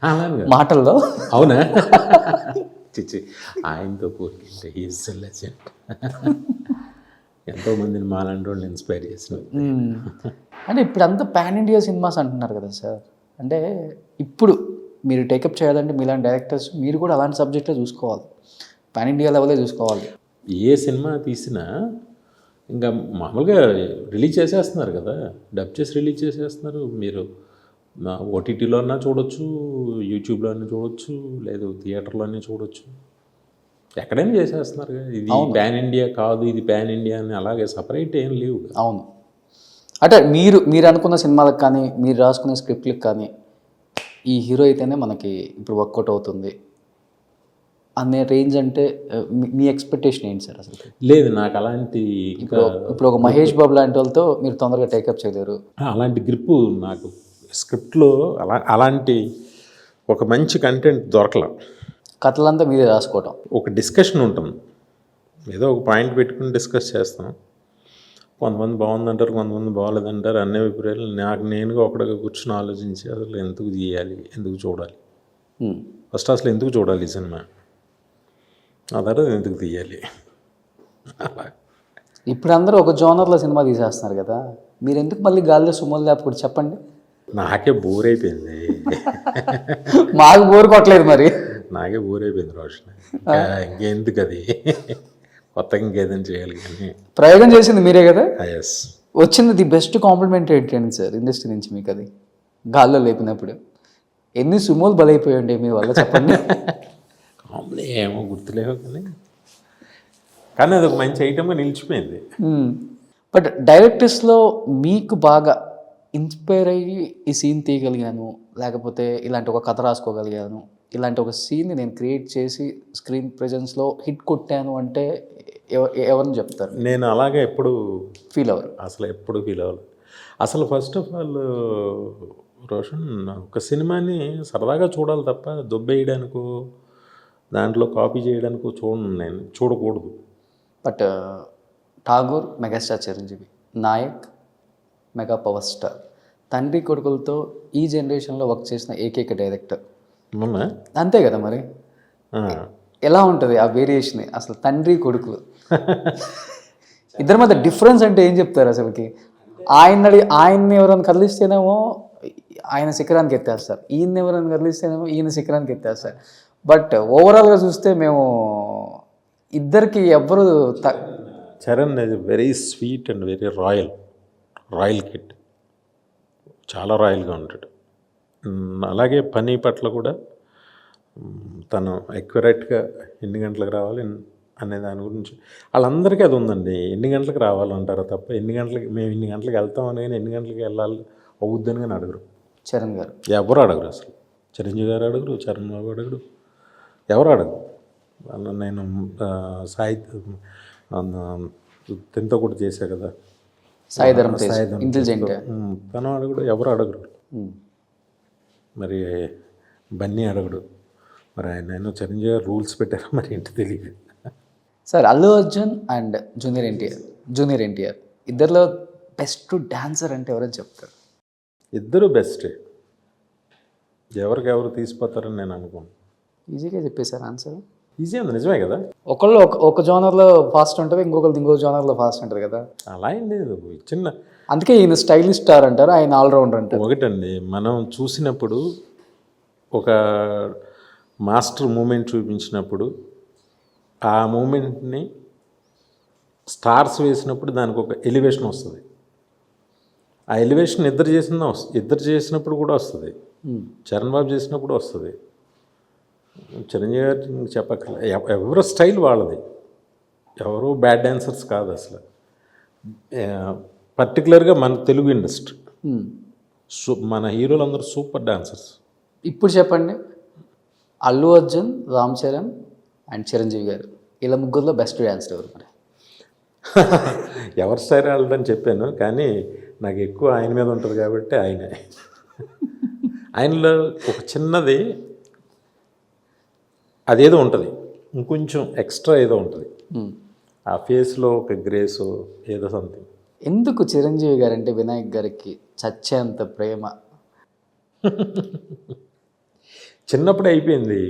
అలాగే మాటల్లో? అవునా? చిచ్చి, ఆయనతో పోలింటే ఈజ్ లెజెండ్. ఎంతోమందిని మాలాంటి వాళ్ళు ఇన్స్పైర్ చేసిన. అంటే ఇప్పుడు అంతా పాన్ ఇండియా సినిమాస్ అంటున్నారు కదా సార్. అంటే ఇప్పుడు మీరు టేకప్ చేయాలంటే మీలాంటి డైరెక్టర్స్ మీరు కూడా అలాంటి సబ్జెక్ట్లో చూసుకోవాలి, పాన్ ఇండియా లెవెలే చూసుకోవాలి. ఏ సినిమా తీసినా ఇంకా మామూలుగా రిలీజ్ చేసేస్తున్నారు కదా, డబ్ చేసి రిలీజ్ చేసేస్తున్నారు. మీరు ఓటీటీలో అన్నా చూడొచ్చు, యూట్యూబ్లో అన్నా చూడొచ్చు, లేదు థియేటర్లో అన్నా చూడొచ్చు, ఎక్కడైనా చేసేస్తున్నారు కదా. ఇది పాన్ ఇండియా కాదు, ఇది పాన్ ఇండియా అని అలాగే సపరేట్ ఏం లేవు. అవును. అంటే మీరు అనుకున్న సినిమాలకు కానీ మీరు రాసుకున్న స్క్రిప్ట్లకు కానీ ఈ హీరో అయితేనే మనకి ఇప్పుడు వర్కౌట్ అవుతుంది అనే రేంజ్ అంటే మీ ఎక్స్పెక్టేషన్ ఏంటి సార్ అసలు? లేదు, నాకు అలాంటి ఇప్పుడు ఒక మహేష్ బాబు లాంటి వాళ్ళతో మీరు తొందరగా టేకప్ చేయలేరు. అలాంటి గ్రిప్పు నాకు స్క్రిప్ట్లో అలాంటి ఒక మంచి కంటెంట్ దొరకల. కథలంతా మీరే రాసుకోవటం, ఒక డిస్కషన్ ఉంటుంది, ఏదో ఒక పాయింట్ పెట్టుకుని డిస్కస్ చేస్తాం. కొంతమంది బాగుందంటారు, కొంతమంది బాగోలేదంటారు, అన్ని అభిప్రాయాలు. నాకు నేనుగా ఒకటిగా కూర్చొని ఆలోచించి అసలు ఎందుకు చేయాలి, ఎందుకు చూడాలి, ఫస్ట్ అసలు ఎందుకు చూడాలి ఈ సినిమా, ఆ తర్వాత ఎందుకు తీయాలి. ఇప్పుడు అందరూ ఒక జోనర్లో సినిమా తీసేస్తున్నారు కదా, మీరు ఎందుకు మళ్ళీ గాలిలో సుమోలు లేకపోతే చెప్పండి. నాకే బోర్ అయిపోయింది. మాకు బోర్ కొట్టలేదు మరి. నాకే బోర్ అయిపోయింది రోషన్. ఇంకెందుకు అది, కొత్తగా ఇంకేదైనా చేయాలి. కానీ ప్రయోగం చేసింది మీరే కదా. ఎస్. వచ్చింది ది బెస్ట్ కాంప్లిమెంట్ ఏంటండి సార్ ఇండస్ట్రీ నుంచి మీకు? అది గాల్లో లేపినప్పుడు ఎన్ని సుమోలు బలైపోయండి మీ వల్ల చెప్పండి. కాంప్లీ ఏమో గుర్తులేవు, కానీ అది ఒక మంచి ఐటమ్గా నిలిచిపోయింది. బట్ డైరెక్టర్స్లో మీకు బాగా ఇన్స్పైర్ అయ్యి ఈ సీన్ తీయగలిగాను, లేకపోతే ఇలాంటి ఒక కథ రాసుకోగలిగాను, ఇలాంటి ఒక సీన్ని నేను క్రియేట్ చేసి స్క్రీన్ ప్రెజెన్స్లో హిట్ కొట్టాను అంటే ఎవరిని చెప్తారు? నేను అలాగే ఎప్పుడు ఫీల్ అవ్వరు, అసలు ఎప్పుడు ఫీల్ అవ్వాలి. అసలు ఫస్ట్ ఆఫ్ ఆల్ రోషన్, ఒక సినిమాని సరదాగా చూడాలి తప్ప దొబ్బేయడానికో దాంట్లో కాపీ చేయడానికో నేను చూడకూడదు. But Tagore megastar Chiranjeevi, Nayak mega power star, తండ్రి కొడుకులతో ఈ జనరేషన్లో వర్క్ చేసిన ఏకైక డైరెక్టర్. అంతే కదా మరి. ఎలా ఉంటుంది ఆ వేరియేషన్? అసలు తండ్రి కొడుకు ఇద్దరి మధ్య డిఫరెన్స్ అంటే ఏం చెప్తారు అసలుకి? ఆయన్ని ఎవరైనా కదిలిస్తేనేమో ఆయన శిఖరానికి ఎత్తేస్తారు, ఈయన్ని ఎవరైనా కదిలిస్తేనేమో ఈయన శిఖరానికి ఎత్తేస్తారు. బట్ ఓవరాల్గా చూస్తే మేము ఇద్దరికి ఎవ్వరు Charan is very sweet and very royal kid, చాలా రాయల్గా ఉంటాడు. అలాగే పని పట్ల కూడా తను ఎక్యురేట్గా ఎన్ని గంటలకు రావాలి అనే దాని గురించి వాళ్ళందరికీ అది ఉందండి. ఎన్ని గంటలకు రావాలంటారు తప్ప మేము ఇన్ని గంటలకు వెళ్తామని కానీ ఎన్ని గంటలకు వెళ్ళాలి అవుద్దని కానీ అడగరు. చరణ్ గారు ఎవరు అడగరు, అసలు చిరంజీవి గారు అడగరు, చరణ్ బాబు అడగరు, ఎవరు అడగరు. నేను తింతో కూడా చేశా కదా, సాయిధరం ఇంటెలిజెంట్, తను అడగడు, ఎవరు అడగరు. మరి బన్నీ అడగడు. మరి ఆయన చిరంజీవి గారు రూల్స్ పెట్టారా మరి ఏంటి తెలియదు. Sir Allu Arjun and junior NTR ఇద్దరిలో బెస్ట్ డాన్సర్ అంటే ఎవరైనా చెప్తారు? ఇద్దరు బెస్టే, ఎవరికెవరు తీసిపోతారని నేను అనుకోను. ఈజీగా చెప్పేశారు ఆన్సర్. ఈజీ ఉంది, నిజమే కదా. ఒకళ్ళు ఒక జోనర్లో ఫాస్ట్ ఉంటుంది, ఇంకో జోనర్లో ఫాస్ట్ ఉంటుంది కదా. అలా ఏం లేదు, చిన్న అందుకే ఈయన స్టైలిష్ స్టార్ అంటారు, ఆయన ఆల్రౌండర్ అంటారు. ఒకటండి, మనం చూసినప్పుడు ఒక మాస్టర్ మూమెంట్ చూపించినప్పుడు ఆ మూమెంట్ని స్టార్స్ వేసినప్పుడు దానికి ఒక ఎలివేషన్ వస్తుంది. ఆ ఎలివేషన్ ఇద్దరు చేసినప్పుడు కూడా వస్తుంది. చరణ్ బాబు చేసినప్పుడు వస్తుంది. చిరంజీవి గారు చెప్పక్కర్లేదు. ఎవరి స్టైల్ వాళ్ళది. ఎవరు బ్యాడ్ డాన్సర్స్ కాదు అసలు. పర్టికులర్గా మన తెలుగు ఇండస్ట్రీ మన హీరోలు అందరూ సూపర్ డాన్సర్స్. ఇప్పుడు చెప్పండి, అల్లు అర్జున్, రామ్ చరణ్ అండ్ చిరంజీవి గారు, ఇలా ముగ్గురులో బెస్ట్ డాన్సర్ ఎవరు మరి? ఎవరి స్టైల్ వాళ్ళదని చెప్పాను, కానీ నాకు ఎక్కువ ఆయన మీద ఉంటుంది కాబట్టి ఆయనే. ఆయనలో ఒక చిన్నది అదేదో ఉంటుంది, ఇంకొంచెం ఎక్స్ట్రా ఏదో ఉంటుంది. ఆ ఫేస్లో ఒక గ్రేసు ఏదో సంథింగ్. ఎందుకు చిరంజీవి గారు అంటే వినాయక్ గారికి చచ్చేంత ప్రేమ? చిన్నప్పుడు అయిపోయింది.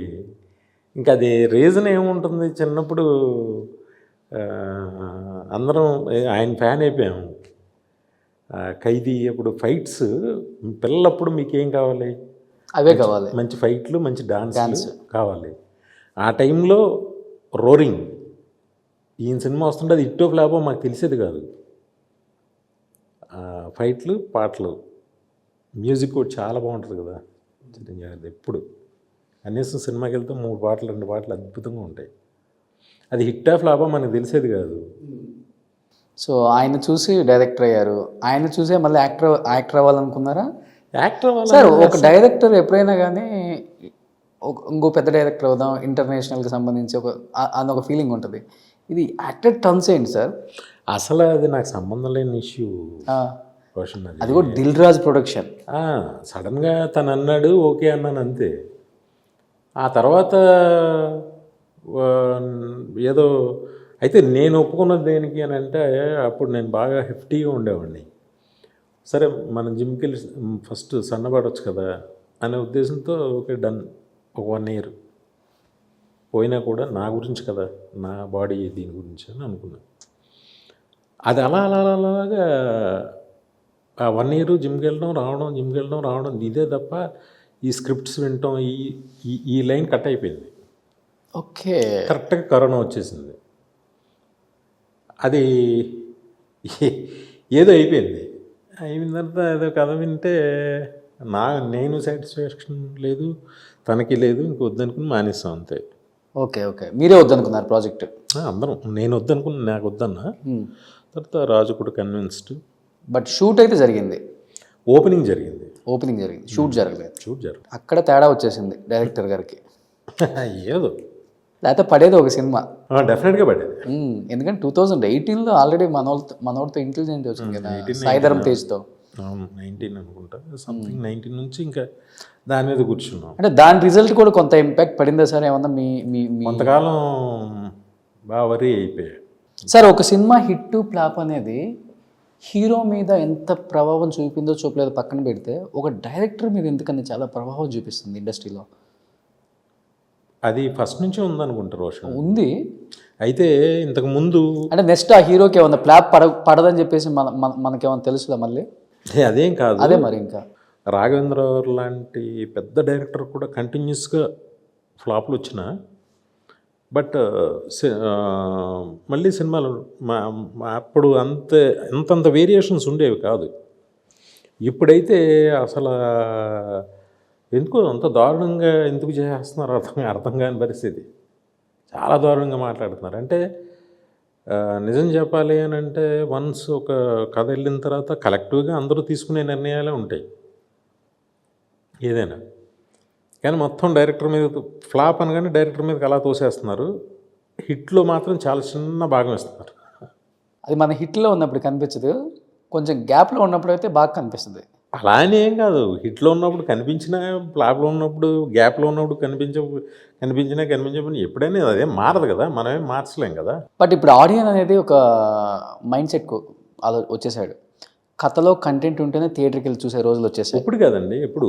ఇంకా అది రీజన్ ఏముంటుంది, చిన్నప్పుడు అందరం ఆయన ఫ్యాన్ అయిపోయాము. ఖైదీ అప్పుడు ఫైట్స్, పిల్లలప్పుడు మీకేం కావాలి? అవే కావాలి, మంచి ఫైట్లు, మంచి డాన్స్ కావాలి. ఆ టైంలో రోరింగ్, ఈయన సినిమా వస్తుంటే అది హిట్టో ఫ్లాపో మాకు తెలిసేది కాదు. ఫైట్లు, పాటలు, మ్యూజిక్ కూడా చాలా బాగుంటుంది కదా చిరంజీవి గారిది. ఎప్పుడు కనీసం సినిమాకి వెళ్తే 3 పాటలు 2 పాటలు అద్భుతంగా ఉంటాయి. అది హిట్టా ఫ్లాపో మనకు తెలిసేది కాదు. సో ఆయన చూసి డైరెక్టర్ అయ్యారు, ఆయన చూసే మళ్ళీ యాక్టర్ అవ్వాలనుకున్నారా? యాక్టర్ సార్, ఒక డైరెక్టర్ ఎప్పుడైనా కానీ ఇంకో పెద్ద డైరెక్టర్ అవుదాం, ఇంటర్నేషనల్కి సంబంధించి ఒక ఫీలింగ్ ఉంటుంది. ఇది యాక్టర్ టర్న్స్ ఏంటి సార్? అసలు అది నాకు సంబంధం లేని ఇష్యూ క్వశ్చన్. అది కూడా దిల్ రాజు ప్రొడక్షన్. సడన్గా తను అన్నాడు, ఓకే అన్నాను అంతే. ఆ తర్వాత ఏదో అయితే నేను ఒప్పుకున్నది దేనికి అని అంటే, అప్పుడు నేను బాగా హెఫ్టీగా ఉండేవాడిని. సరే మనం జిమ్కి వెళ్ళి ఫస్ట్ సన్నబడవచ్చు కదా అనే ఉద్దేశంతో ఓకే డన్. ఒక 1 year పోయినా కూడా నా గురించి కదా, నా బాడీ దీని గురించి అని అనుకున్నాను. అది అలాగా ఆ 1 year జిమ్కి వెళ్ళడం రావడం ఇదే తప్ప ఈ స్క్రిప్ట్స్ వినటం, ఈ లైన్ కట్ అయిపోయింది. ఓకే, కరెక్ట్గా కరోనా వచ్చేసింది. అది ఏదో అయిపోయింది. అయిన తర్వాత ఏదో కథ వింటే నేను సాటిస్ఫాక్షన్ లేదు, తనకి లేదు, ఇంక వద్దనుకుని మానేస్తాం అంతే. ఓకే, మీరే వద్దనుకున్నారు ప్రాజెక్ట్? అందరం. నేను వద్దనుకున్నా, నాకు వద్దన్నా. తర్వాత రాజు కూడా కన్విన్స్డ్. బట్ షూట్ అయితే జరిగింది, ఓపెనింగ్ జరిగింది, షూట్ జరగలేదు. జరగలేదు. అక్కడ తేడా వచ్చేసింది డైరెక్టర్ గారికి. ఏదో లేకపోతే పడేది ఒక సినిమా డెఫినెట్గా పడేది. ఎందుకంటే 2018లో ఆల్రెడీ మనోడితో ఇంటెలిజెంట్ వచ్చింది కదా, సాయిధరం తేజ్తో. 19 అనుకుంటా, సంథింగ్ 19 నుంచి ఇంకా దాని మీద కూర్చున్నాం. అంటే దాని రిజల్ట్ కూడా కొంత ఇంపాక్ట్ పడిందా సార్ ఏమన్నా? మీ కొంతకాలం బాగా వరీ అయిపోయాయి సార్. ఒక సినిమా హిట్ ఫ్లాప్ అనేది హీరో మీద ఎంత ప్రభావం చూపిందో చూపలేదో పక్కన పెడితే, ఒక డైరెక్టర్ మీద ఎందుకని చాలా ప్రభావం చూపిస్తుంది ఇండస్ట్రీలో. అది ఫస్ట్ నుంచి ఉందనుకుంటా రోషన్. ఉంది. అయితే ఇంతకు ముందు అంటే నెక్స్ట్ ఆ హీరోకి ఏమన్నా ఫ్లాప్ పడదని చెప్పేసి మనకేమన్నా తెలుసుదా మళ్ళీ? అదేం కాదు. అదే మరి ఇంకా రాఘవేంద్ర లాంటి పెద్ద డైరెక్టర్ కూడా కంటిన్యూస్గా ఫ్లాప్లు వచ్చిన, బట్ మళ్ళీ సినిమాలు అప్పుడు అంతంత వేరియేషన్స్ ఉండేవి కాదు. ఇప్పుడైతే అసలు ఎందుకు అంత దారుణంగా ఎందుకు చేస్తున్నారు అర్థం కాని పరిస్థితి. చాలా దారుణంగా మాట్లాడుతున్నారు. అంటే నిజం చెప్పాలి అని అంటే, వన్స్ ఒక కథ వెళ్ళిన తర్వాత కలెక్టివ్గా అందరూ తీసుకునే నిర్ణయాలే ఉంటాయి ఏదైనా. కానీ మొత్తం డైరెక్టర్ మీద ఫ్లాప్ అనగానే డైరెక్టర్ మీదకి అలా తోసేస్తున్నారు. హిట్లో మాత్రం చాలా చిన్న భాగం ఇస్తున్నారు. అది మన హిట్లో ఉన్నప్పుడు కనిపించదు, కొంచెం గ్యాప్లో ఉన్నప్పుడు అయితే బాగా కనిపిస్తుంది. అలా అని ఏం కాదు, హిట్లో ఉన్నప్పుడు కనిపించినా, ఫ్లాప్లో ఉన్నప్పుడు, గ్యాప్లో ఉన్నప్పుడు కనిపించకపోయినా ఎప్పుడైనా అదేం మారదు కదా, మనమేం మార్చలేం కదా. బట్ ఇప్పుడు ఆడియన్స్ అనేది ఒక మైండ్ సెట్ అలా వచ్చేసాడు. కథలో కంటెంట్ ఉంటేనే థియేటర్కి వెళ్ళి చూసే రోజులు వచ్చేసాయి. ఇప్పుడు కదండి, అప్పుడు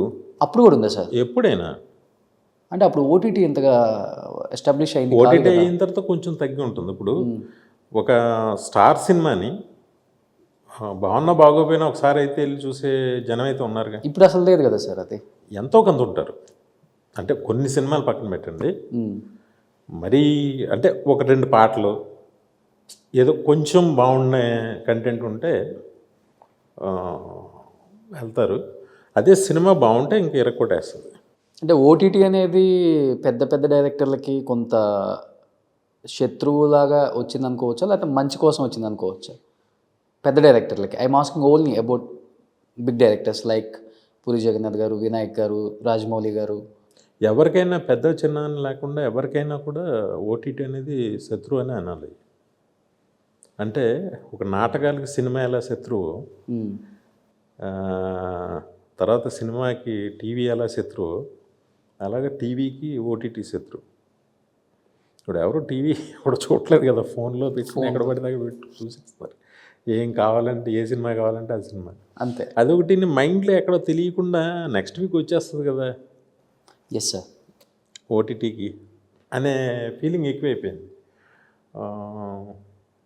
కూడా ఉందా సార్? ఎప్పుడైనా. అంటే అప్పుడు ఓటీటీ ఎంతగా ఎస్టాబ్లిష్ అయింది. ఓటీటీ అయిన తర్వాత కొంచెం తగ్గి ఉంటుంది. ఇప్పుడు ఒక స్టార్ సినిమాని బాగున్నా బాగోపోయినా ఒకసారి అయితే వెళ్ళి చూసే జనం అయితే ఉన్నారుగా. ఇప్పుడు అసలు లేదు కదా సార్. అది ఎంతో కొంత ఉంటారు. అంటే కొన్ని సినిమాలు పక్కన పెట్టండి, మరీ అంటే ఒక 2 పాటలు ఏదో కొంచెం బాగున్న కంటెంట్ ఉంటే ఆ, వెళ్తారు. అదే సినిమా బాగుంటే ఇంక ఇరక్కొట్టేస్తుంది. అంటే ఓటీటీ అనేది పెద్ద పెద్ద డైరెక్టర్లకి కొంత శత్రువులాగా వచ్చింది అనుకోవచ్చా, లేకపోతే మంచి కోసం వచ్చింది అనుకోవచ్చా? పెద్ద డైరెక్టర్లకి I'm asking only about big directors like Puri Jagannadh garu, Vinayak గారు, రాజమౌళి గారు. ఎవరికైనా పెద్ద చిన్న అని లేకుండా ఎవరికైనా కూడా ఓటీటీ అనేది శత్రువు అని అనాలి. అంటే ఒక నాటకాలకి సినిమా ఎలా శత్రువు, ఆ, తర్వాత సినిమాకి టీవీ ఎలా శత్రువు, అలాగే టీవీకి ఓటీటీ శత్రువు. ఇప్పుడు ఎవరు టీవీ కూడా చూడట్లేదు కదా, ఫోన్లో పెట్టుకుని ఎక్కడ పడితే అక్కడ పెట్టి చూసిస్తారు. ఏం కావాలంటే ఏ సినిమా కావాలంటే ఆ సినిమా అంతే. అదొకటి మైండ్లో ఎక్కడో తెలియకుండా నెక్స్ట్ వీక్ వచ్చేస్తుంది కదా ఎస్ సార్. ఓటీటీకి అనే ఫీలింగ్ ఎక్కువైపోయింది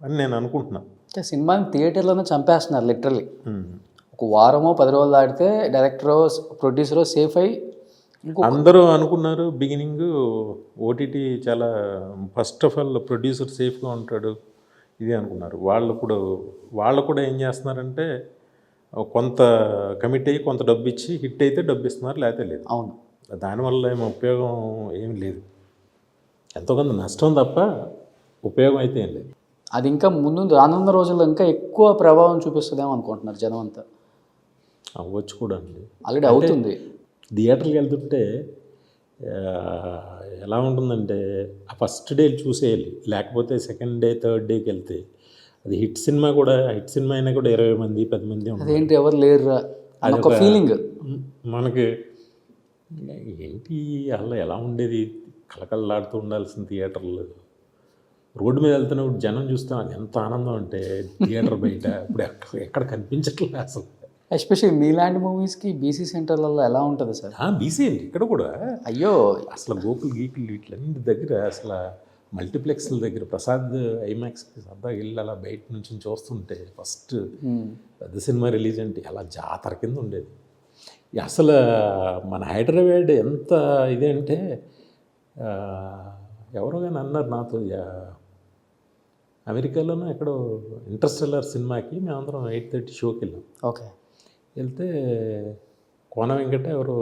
అని నేను అనుకుంటున్నాను. అంటే సినిమాని థియేటర్లోనే చంపేస్తున్నారు లిటరల్లీ. ఒక వారమో 10 రోజులు ఆడితే డైరెక్టరో ప్రొడ్యూసరో సేఫ్ అయ్యి అందరూ అనుకున్నారు బిగినింగ్ ఓటీటీ చాలా ఫస్ట్ ఆఫ్ ఆల్ ప్రొడ్యూసర్ సేఫ్గా ఉంటాడు ఇది అనుకున్నారు. వాళ్ళు కూడా ఏం చేస్తున్నారంటే కొంత కమిట్ అయ్యి కొంత డబ్బు ఇచ్చి హిట్ అయితే డబ్బు ఇస్తున్నారు, లేకపోతే లేదు. అవును. దానివల్ల ఏమి ఉపయోగం ఏమి లేదు, ఎంతో కొంత నష్టం తప్ప ఉపయోగం అయితే ఏం లేదు. అది ఇంకా ముందు రానున్న రోజుల్లో ఇంకా ఎక్కువ ప్రభావం చూపిస్తుందేమో అనుకుంటున్నారు జనం అంతా. అవ్వచ్చు కూడా అండి, ఆల్రెడీ అవుతుంది. థియేటర్కి వెళ్తుంటే ఎలా ఉంటుందంటే ఆ ఫస్ట్ డే చూసేయాలి, లేకపోతే సెకండ్ డే థర్డ్ డేకి వెళ్తే అది హిట్ సినిమా అయినా కూడా 20 మంది 10 మంది ఉంటారు. అదేంటి ఎవరు లేరు అని ఒక ఫీలింగ్ మనకి. ఏంటి అలా ఎలా ఉండేది, కలకలలాడుతూ ఉండాల్సిన థియేటర్లు. రోడ్డు మీద వెళ్తున్నప్పుడు జనం చూస్తాం ఎంత ఆనందం అంటే థియేటర్ బయట ఇప్పుడు ఎక్కడ కనిపించట్లేదు అసలు. ఎస్పెషల్లీ మీలాంటి మూవీస్కి బీసీ సెంటర్లలో ఎలా ఉంటుంది సార్? బీసీ అండి ఇక్కడ కూడా. అయ్యో అసలు గోకుల్ గీకులు వీటిలన్నింటి దగ్గర అసలు మల్టీప్లెక్స్ల దగ్గర ప్రసాద్ ఐమాక్స్కి సరదాగా వెళ్ళి అలా బయట నుంచి చూస్తుంటే ఫస్ట్ పెద్ద సినిమా రిలీజ్ అంటే అలా జాతర కింద ఉండేది. అసలు మన హైదరాబాద్ ఎంత ఇదేంటే ఎవరో కానీ అన్నారు నాతో, అమెరికాలోనూ ఎక్కడో ఇంటర్స్టెల్లార్ సినిమాకి మేమందరం 8:30 షోకి వెళ్ళాం. ఓకే. వెళ్తే కోన వెంకట ఎవరు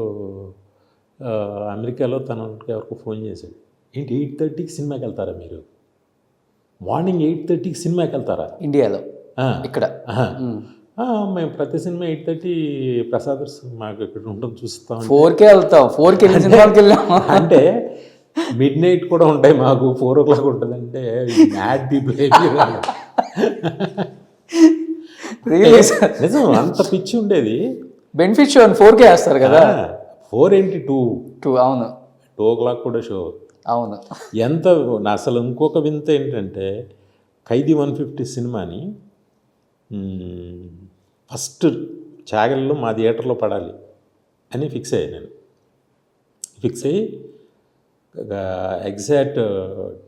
అమెరికాలో తనకి ఎవరికి ఫోన్ చేశాడు, ఏంటి 8:30కి సినిమాకి వెళ్తారా మీరు, మార్నింగ్ 8:30కి సినిమాకి వెళ్తారా ఇండియాలో? ఇక్కడ మేము ప్రతి సినిమా 8:30 ప్రసాద్ మాకు ఇక్కడ ఉంటుంది చూస్తాం. 4కే వెళ్తాం, 4కి వెళ్ళి సినిమాకి వెళ్ళాం అంటే మిడ్ నైట్ కూడా ఉంటాయి మాకు, 4 o'clock ఉంటుందంటే మ్యాడ్ పీపుల్ నిజం, అంత పిచ్చి ఉండేది. బెనిఫిట్ షో 4కే వేస్తారు కదా. 4 ఏంటి 2. అవును, 2 o'clock కూడా షో. అవును. ఎంత అసలు ఇంకొక వింత ఏంటంటే ఖైదీ 150 సినిమాని ఫస్ట్ చాగల్లో మా థియేటర్లో పడాలి అని ఫిక్స్ అయ్యాను నేను. ఫిక్స్ అయ్యి ఎగ్జాక్ట్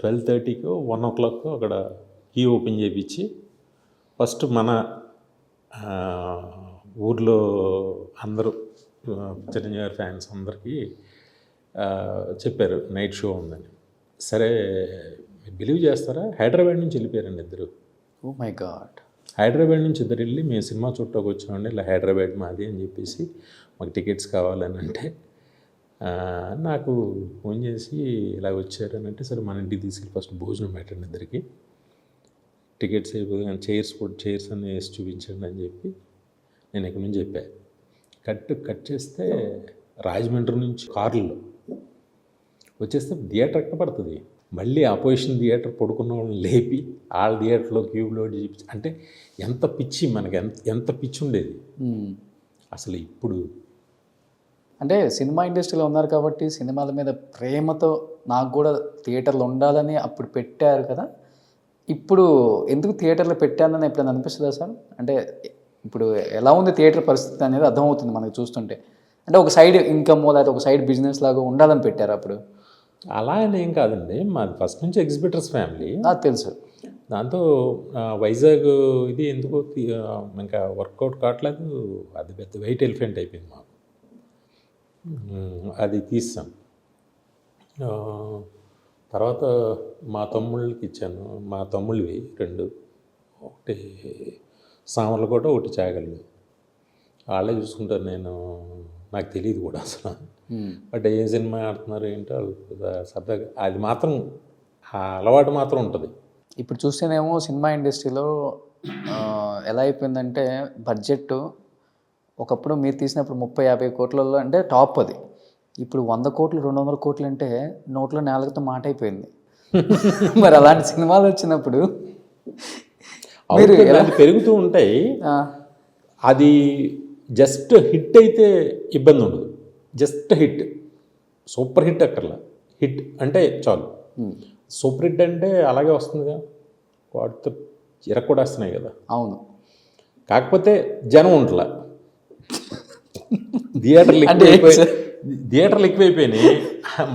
12:30కో 1 o'clock అక్కడ కీ ఓపెన్ చేయించి ఫస్ట్ మన ఊర్లో అందరూ చిరంజీవి గారి ఫ్యాన్స్ అందరికీ చెప్పారు నైట్ షో ఉందని. సరే బిలీవ్ చేస్తారా, హైదరాబాద్ నుంచి వెళ్ళిపోయారండి ఇద్దరు. Oh my God. హైదరాబాద్ నుంచి ఇద్దరు వెళ్ళి మేము సినిమా చుట్టాకు వచ్చామండి, ఇలా హైదరాబాద్ మాది అని చెప్పేసి మాకు టికెట్స్ కావాలని అంటే నాకు ఫోన్ చేసి ఇలా వచ్చారని అంటే సరే మన ఇంటికి తీసుకెళ్ళి ఫస్ట్ భోజనం పెట్టండి ఇద్దరికి, టికెట్స్ అయిపోయి చైర్స్ అన్నీ వేసి చూపించండి అని చెప్పి నేను ఇక్కడ నుంచి చెప్పాను. కట్ చేస్తే రాజమండ్రి నుంచి కార్లలో వచ్చేస్తే థియేటర్ ఎక్కడ పడుతుంది, మళ్ళీ అపోజిషన్ థియేటర్ పడుకున్న వాళ్ళని లేపి వాళ్ళ థియేటర్లో క్యూబ్లో చూపించి, అంటే ఎంత పిచ్చి మనకి ఎంత పిచ్చి ఉండేది అసలు. ఇప్పుడు అంటే సినిమా ఇండస్ట్రీలో ఉన్నారు కాబట్టి సినిమాల మీద ప్రేమతో నాకు కూడా థియేటర్లో ఉండాలని అప్పుడు పెట్టారు కదా, ఇప్పుడు ఎందుకు థియేటర్లో పెట్టానని ఎప్పుడైనా అనిపిస్తుందా సార్? అంటే ఇప్పుడు ఎలా ఉంది థియేటర్ పరిస్థితి అనేది అర్థమవుతుంది మనకు చూస్తుంటే. అంటే ఒక సైడ్ ఇన్కమ్ లేదా ఒక సైడ్ బిజినెస్ లాగా ఉండాలని పెట్టారు అప్పుడు? అలా ఏం కాదండి, మాది ఫస్ట్ నుంచి ఎగ్జిబిటర్స్ ఫ్యామిలీ, నాకు తెలుసు. దాంతో వైజాగ్ ఇది ఎందుకో ఇంకా వర్కౌట్ కావట్లేదు, అది పెద్ద వెయిట్ ఎలిఫెంట్ అయిపోయింది మాకు, అది తీస్తాం. తర్వాత మా తమ్ముళ్ళకి ఇచ్చాను. మా తమ్ముళ్ళవి 2, ఒకటి సామర్లకోట, ఒకటి చాగళ్ళు. వాళ్ళే చూసుకుంటారు, నాకు తెలియదు కూడా అసలు. బట్ ఏ సినిమా ఆడుతున్నారు ఏంటో వాళ్ళు సరదాగా, అది మాత్రం ఆ అలవాటు మాత్రం ఉంటుంది. ఇప్పుడు చూస్తేనేమో సినిమా ఇండస్ట్రీలో ఎలా అయిపోయిందంటే బడ్జెట్ ఒకప్పుడు మీరు తీసినప్పుడు 30-50 కోట్లలో అంటే టాప్ అది. ఇప్పుడు 100 కోట్లు 200 కోట్లు అంటే నోట్లో నేలతో మాట అయిపోయింది. మరి అలాంటి సినిమాలు వచ్చినప్పుడు మీరు అది పెరుగుతూ ఉంటాయి. అది జస్ట్ హిట్ అయితే ఇబ్బంది ఉండదు. జస్ట్ హిట్, సూపర్ హిట్ అక్కర్లా, హిట్ అంటే చాలు. సూపర్ హిట్ అంటే అలాగే వస్తుందిగా, వాటితో ఇరక్కొడేస్తున్నాయి కదా. అవును, కాకపోతే జనం ఉంటలా, థియేటర్లు ఎక్కువైపోయినాయి.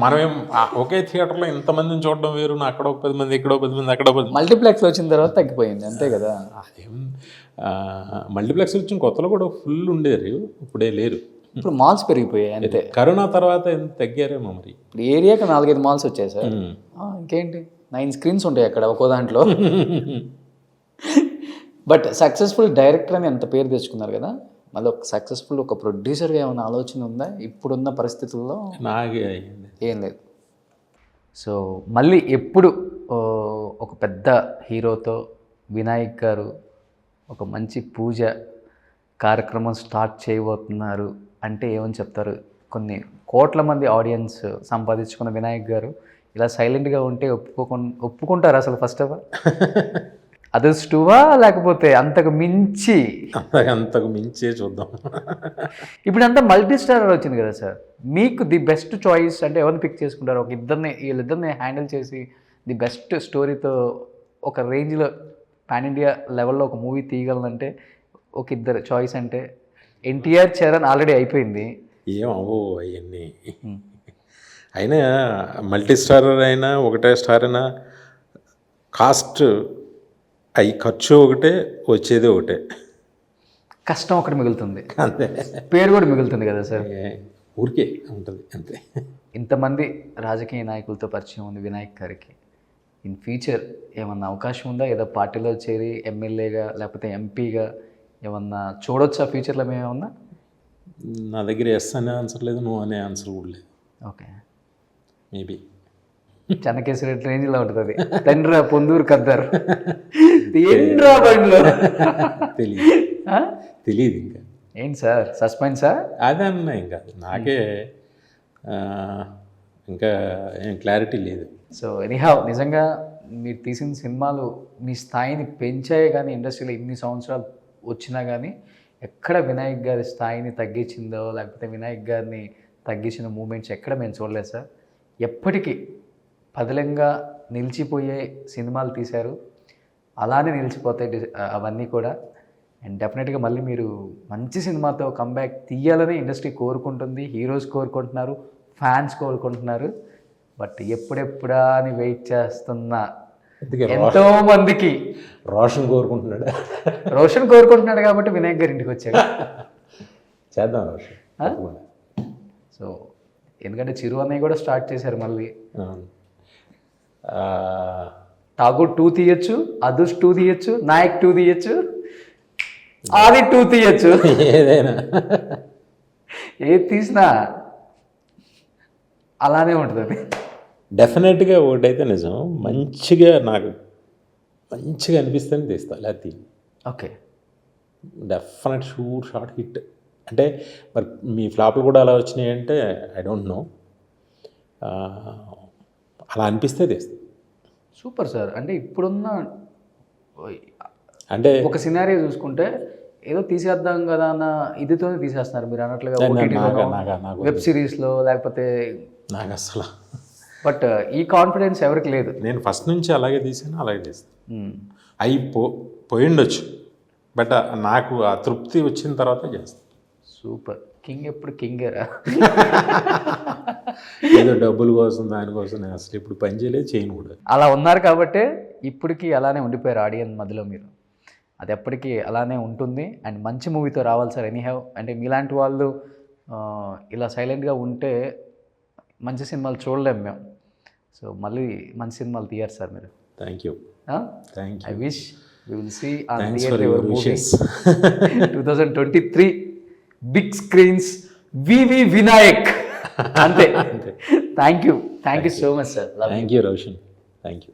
మనమేం ఒకే థియేటర్లో ఇంతమందిని చూడడం వేరు, అక్కడ ఒక 10 మంది, ఇక్కడ ఒక 10 మంది, అక్కడ ఒక 10 మంది. మల్టీప్లెక్స్ వచ్చిన తర్వాత తగ్గిపోయింది అంతే కదా. అదేం మల్టీప్లెక్స్ వచ్చిన కొత్తలో కూడా ఫుల్ ఉండేరు, ఇప్పుడే లేరు. ఇప్పుడు మాల్స్ పెరిగిపోయాయి అంతే. కరోనా తర్వాత ఎంత తగ్గారేమో మరి. ఇప్పుడు ఏరియాకి 4-5 మాల్స్ వచ్చాయి సార్. ఇంకేంటి 9 స్క్రీన్స్ ఉంటాయి అక్కడ ఒక్కో దాంట్లో. బట్ సక్సెస్ఫుల్ డైరెక్టర్ అని ఎంత పేరు తెచ్చుకున్నారు కదా, మళ్ళీ ఒక సక్సెస్ఫుల్ ఒక ప్రొడ్యూసర్గా ఏమైనా ఆలోచన ఉందా ఇప్పుడున్న పరిస్థితుల్లో? నాకే ఏం లేదు. సో మళ్ళీ ఎప్పుడు ఒక పెద్ద హీరోతో వినాయక్ గారు ఒక మంచి పూజ కార్యక్రమం స్టార్ట్ చేయబోతున్నారు అంటే ఏమని చెప్తారు? కొన్ని కోట్ల మంది ఆడియన్స్ సంపాదించుకున్న వినాయక్ గారు ఇలా సైలెంట్గా ఉంటే ఒప్పుకుంటారు అసలు? ఫస్ట్ ఆఫ్ ఆల్ అదృష్టవా లేకపోతే అంతకు మించే చూద్దాం. ఇప్పుడు అంతా మల్టీ స్టారర్ వచ్చింది కదా సార్, మీకు ది బెస్ట్ చాయిస్ అంటే ఎవరిని పిక్ చేసుకుంటారు? వీళ్ళిద్దరిని హ్యాండిల్ చేసి ది బెస్ట్ స్టోరీతో ఒక రేంజ్లో పాన్ ఇండియా లెవెల్లో ఒక మూవీ తీయగలనంటే ఒక ఇద్దరు చాయిస్ అంటే ఎన్టీఆర్, చరణ్ ఆల్రెడీ అయిపోయింది. ఏమవో అవన్నీ. అయినా మల్టీ స్టారర్ అయినా ఒకటే స్టార్ అయినా కాస్ట్ అవి ఖర్చు ఒకటే, వచ్చేది ఒకటే, కష్టం ఒకటి మిగులుతుంది, అంతే. పేరు కూడా మిగులుతుంది కదా సార్, ఊరికే ఉంటుంది అంతే. ఇంతమంది రాజకీయ నాయకులతో పరిచయం ఉంది వినాయక్ గారికి. ఇన్ ఫ్యూచర్ ఏమన్నా అవకాశం ఉందా? ఏదో పార్టీలో చేరి ఎమ్మెల్యేగా లేకపోతే ఎంపీగా ఏమన్నా చూడొచ్చా ఫ్యూచర్లో? మేమేమన్నా నా దగ్గర ఎస్ అనే ఆన్సర్ లేదు, నో అనే ఆన్సర్ కూడా లేదు. ఓకే, మేబీ చెన్నకేశ్వర రేంజ్లో ఉంటుంది. తండ్రి పొందూరు కద్దారు ఏంట్రా బండ్లో తెలియదు ఇంకా. ఏంటి సార్ సస్పెన్సా? అదే అన్నా, ఇంకా నాకే ఇంకా ఏం క్లారిటీ లేదు. సో ఎనీహౌ నిజంగా మీరు తీసిన సినిమాలు మీ స్థాయిని పెంచాయి, కానీ ఇండస్ట్రీలో ఇన్ని సంవత్సరాలు వచ్చినా కానీ ఎక్కడ వినాయక్ గారి స్థాయిని తగ్గించిందో లేకపోతే వినాయక్ గారిని తగ్గించిన మూమెంట్స్ ఎక్కడ మేము చూడలేదు సార్. ఎప్పటికీ పదిలంగా నిలిచిపోయే సినిమాలు తీశారు, అలానే నిలిచిపోతాయి అవన్నీ కూడా. అండ్ డెఫినెట్గా మళ్ళీ మీరు మంచి సినిమాతో కంబ్యాక్ తీయాలని ఇండస్ట్రీ కోరుకుంటుంది, హీరోస్ కోరుకుంటున్నారు, ఫ్యాన్స్ కోరుకుంటున్నారు. బట్ ఎప్పుడెప్పుడా అని వెయిట్ చేస్తున్న ఎంతో మందికి రోషన్ కోరుకుంటున్నాడు కాబట్టి వినాయక్ గారి ఇంటికి వచ్చాడు. చేద్దాం రోషన్. సో ఎందుకంటే చిరు అన్నయ్య కూడా స్టార్ట్ చేశారు మళ్ళీ. ఠాగూర్ 2 తీయచ్చు, అదుష్ 2 తీయచ్చు, నాయక్ 2 తీయచ్చు, ఆది 2 తీయచ్చు, ఏదైనా ఏది తీసినా అలానే ఉంటుంది. డెఫినెట్గా ఒకటైతే నిజం, నాకు మంచిగా అనిపిస్తేనే తీస్తా, లేకపోతే ఓకే డెఫినెట్ షార్ట్ హిట్. అంటే మరి మీ ఫ్లాప్లు కూడా అలా వచ్చినాయి అంటే ఐ డోంట్ నో, అలా అనిపిస్తే తీస్తా. Super sir. అంటే ఇప్పుడున్న అంటే ఒక సినారియో చూసుకుంటే ఏదో తీసేద్దాం కదా అన్న ఇదితోనే తీసేస్తున్నారు మీరు అన్నట్లుగా, వెబ్ సిరీస్లో లేకపోతే నాకు అసలు. బట్ ఈ కాన్ఫిడెన్స్ ఎవరికి లేదు. నేను ఫస్ట్ నుంచి అలాగే తీసాను, అలాగే తీస్తాను. అవి పోయిండొచ్చు, బట్ నాకు ఆ తృప్తి వచ్చిన తర్వాత చేస్తాను. సూపర్. కింగ్ ఎప్పుడు కింగేరా? ఏదో డబ్బుల కోసం దానికోసం నేను అసలు ఇప్పుడు పని చేయను కూడా. అలా ఉన్నారు కాబట్టే ఇప్పటికీ అలానే ఉండిపోయారు ఆడియన్స్ మధ్యలో మీరు. అది ఎప్పటికీ అలానే ఉంటుంది. అండ్ మంచి మూవీతో రావాలి సార్ ఎనీహౌ. అంటే మీలాంటి వాళ్ళు ఇలా సైలెంట్గా ఉంటే మంచి సినిమాలు చూడలేము మేము. సో మళ్ళీ మంచి సినిమాలు తీయారు సార్ మీరు. Thank you. Thank I you. Wish we will see on thanks theatre for your your movie wishes. 2023 big screens VV Vinayak. అంతే. Thank you so much sir. Thank you Roshan. Thank you.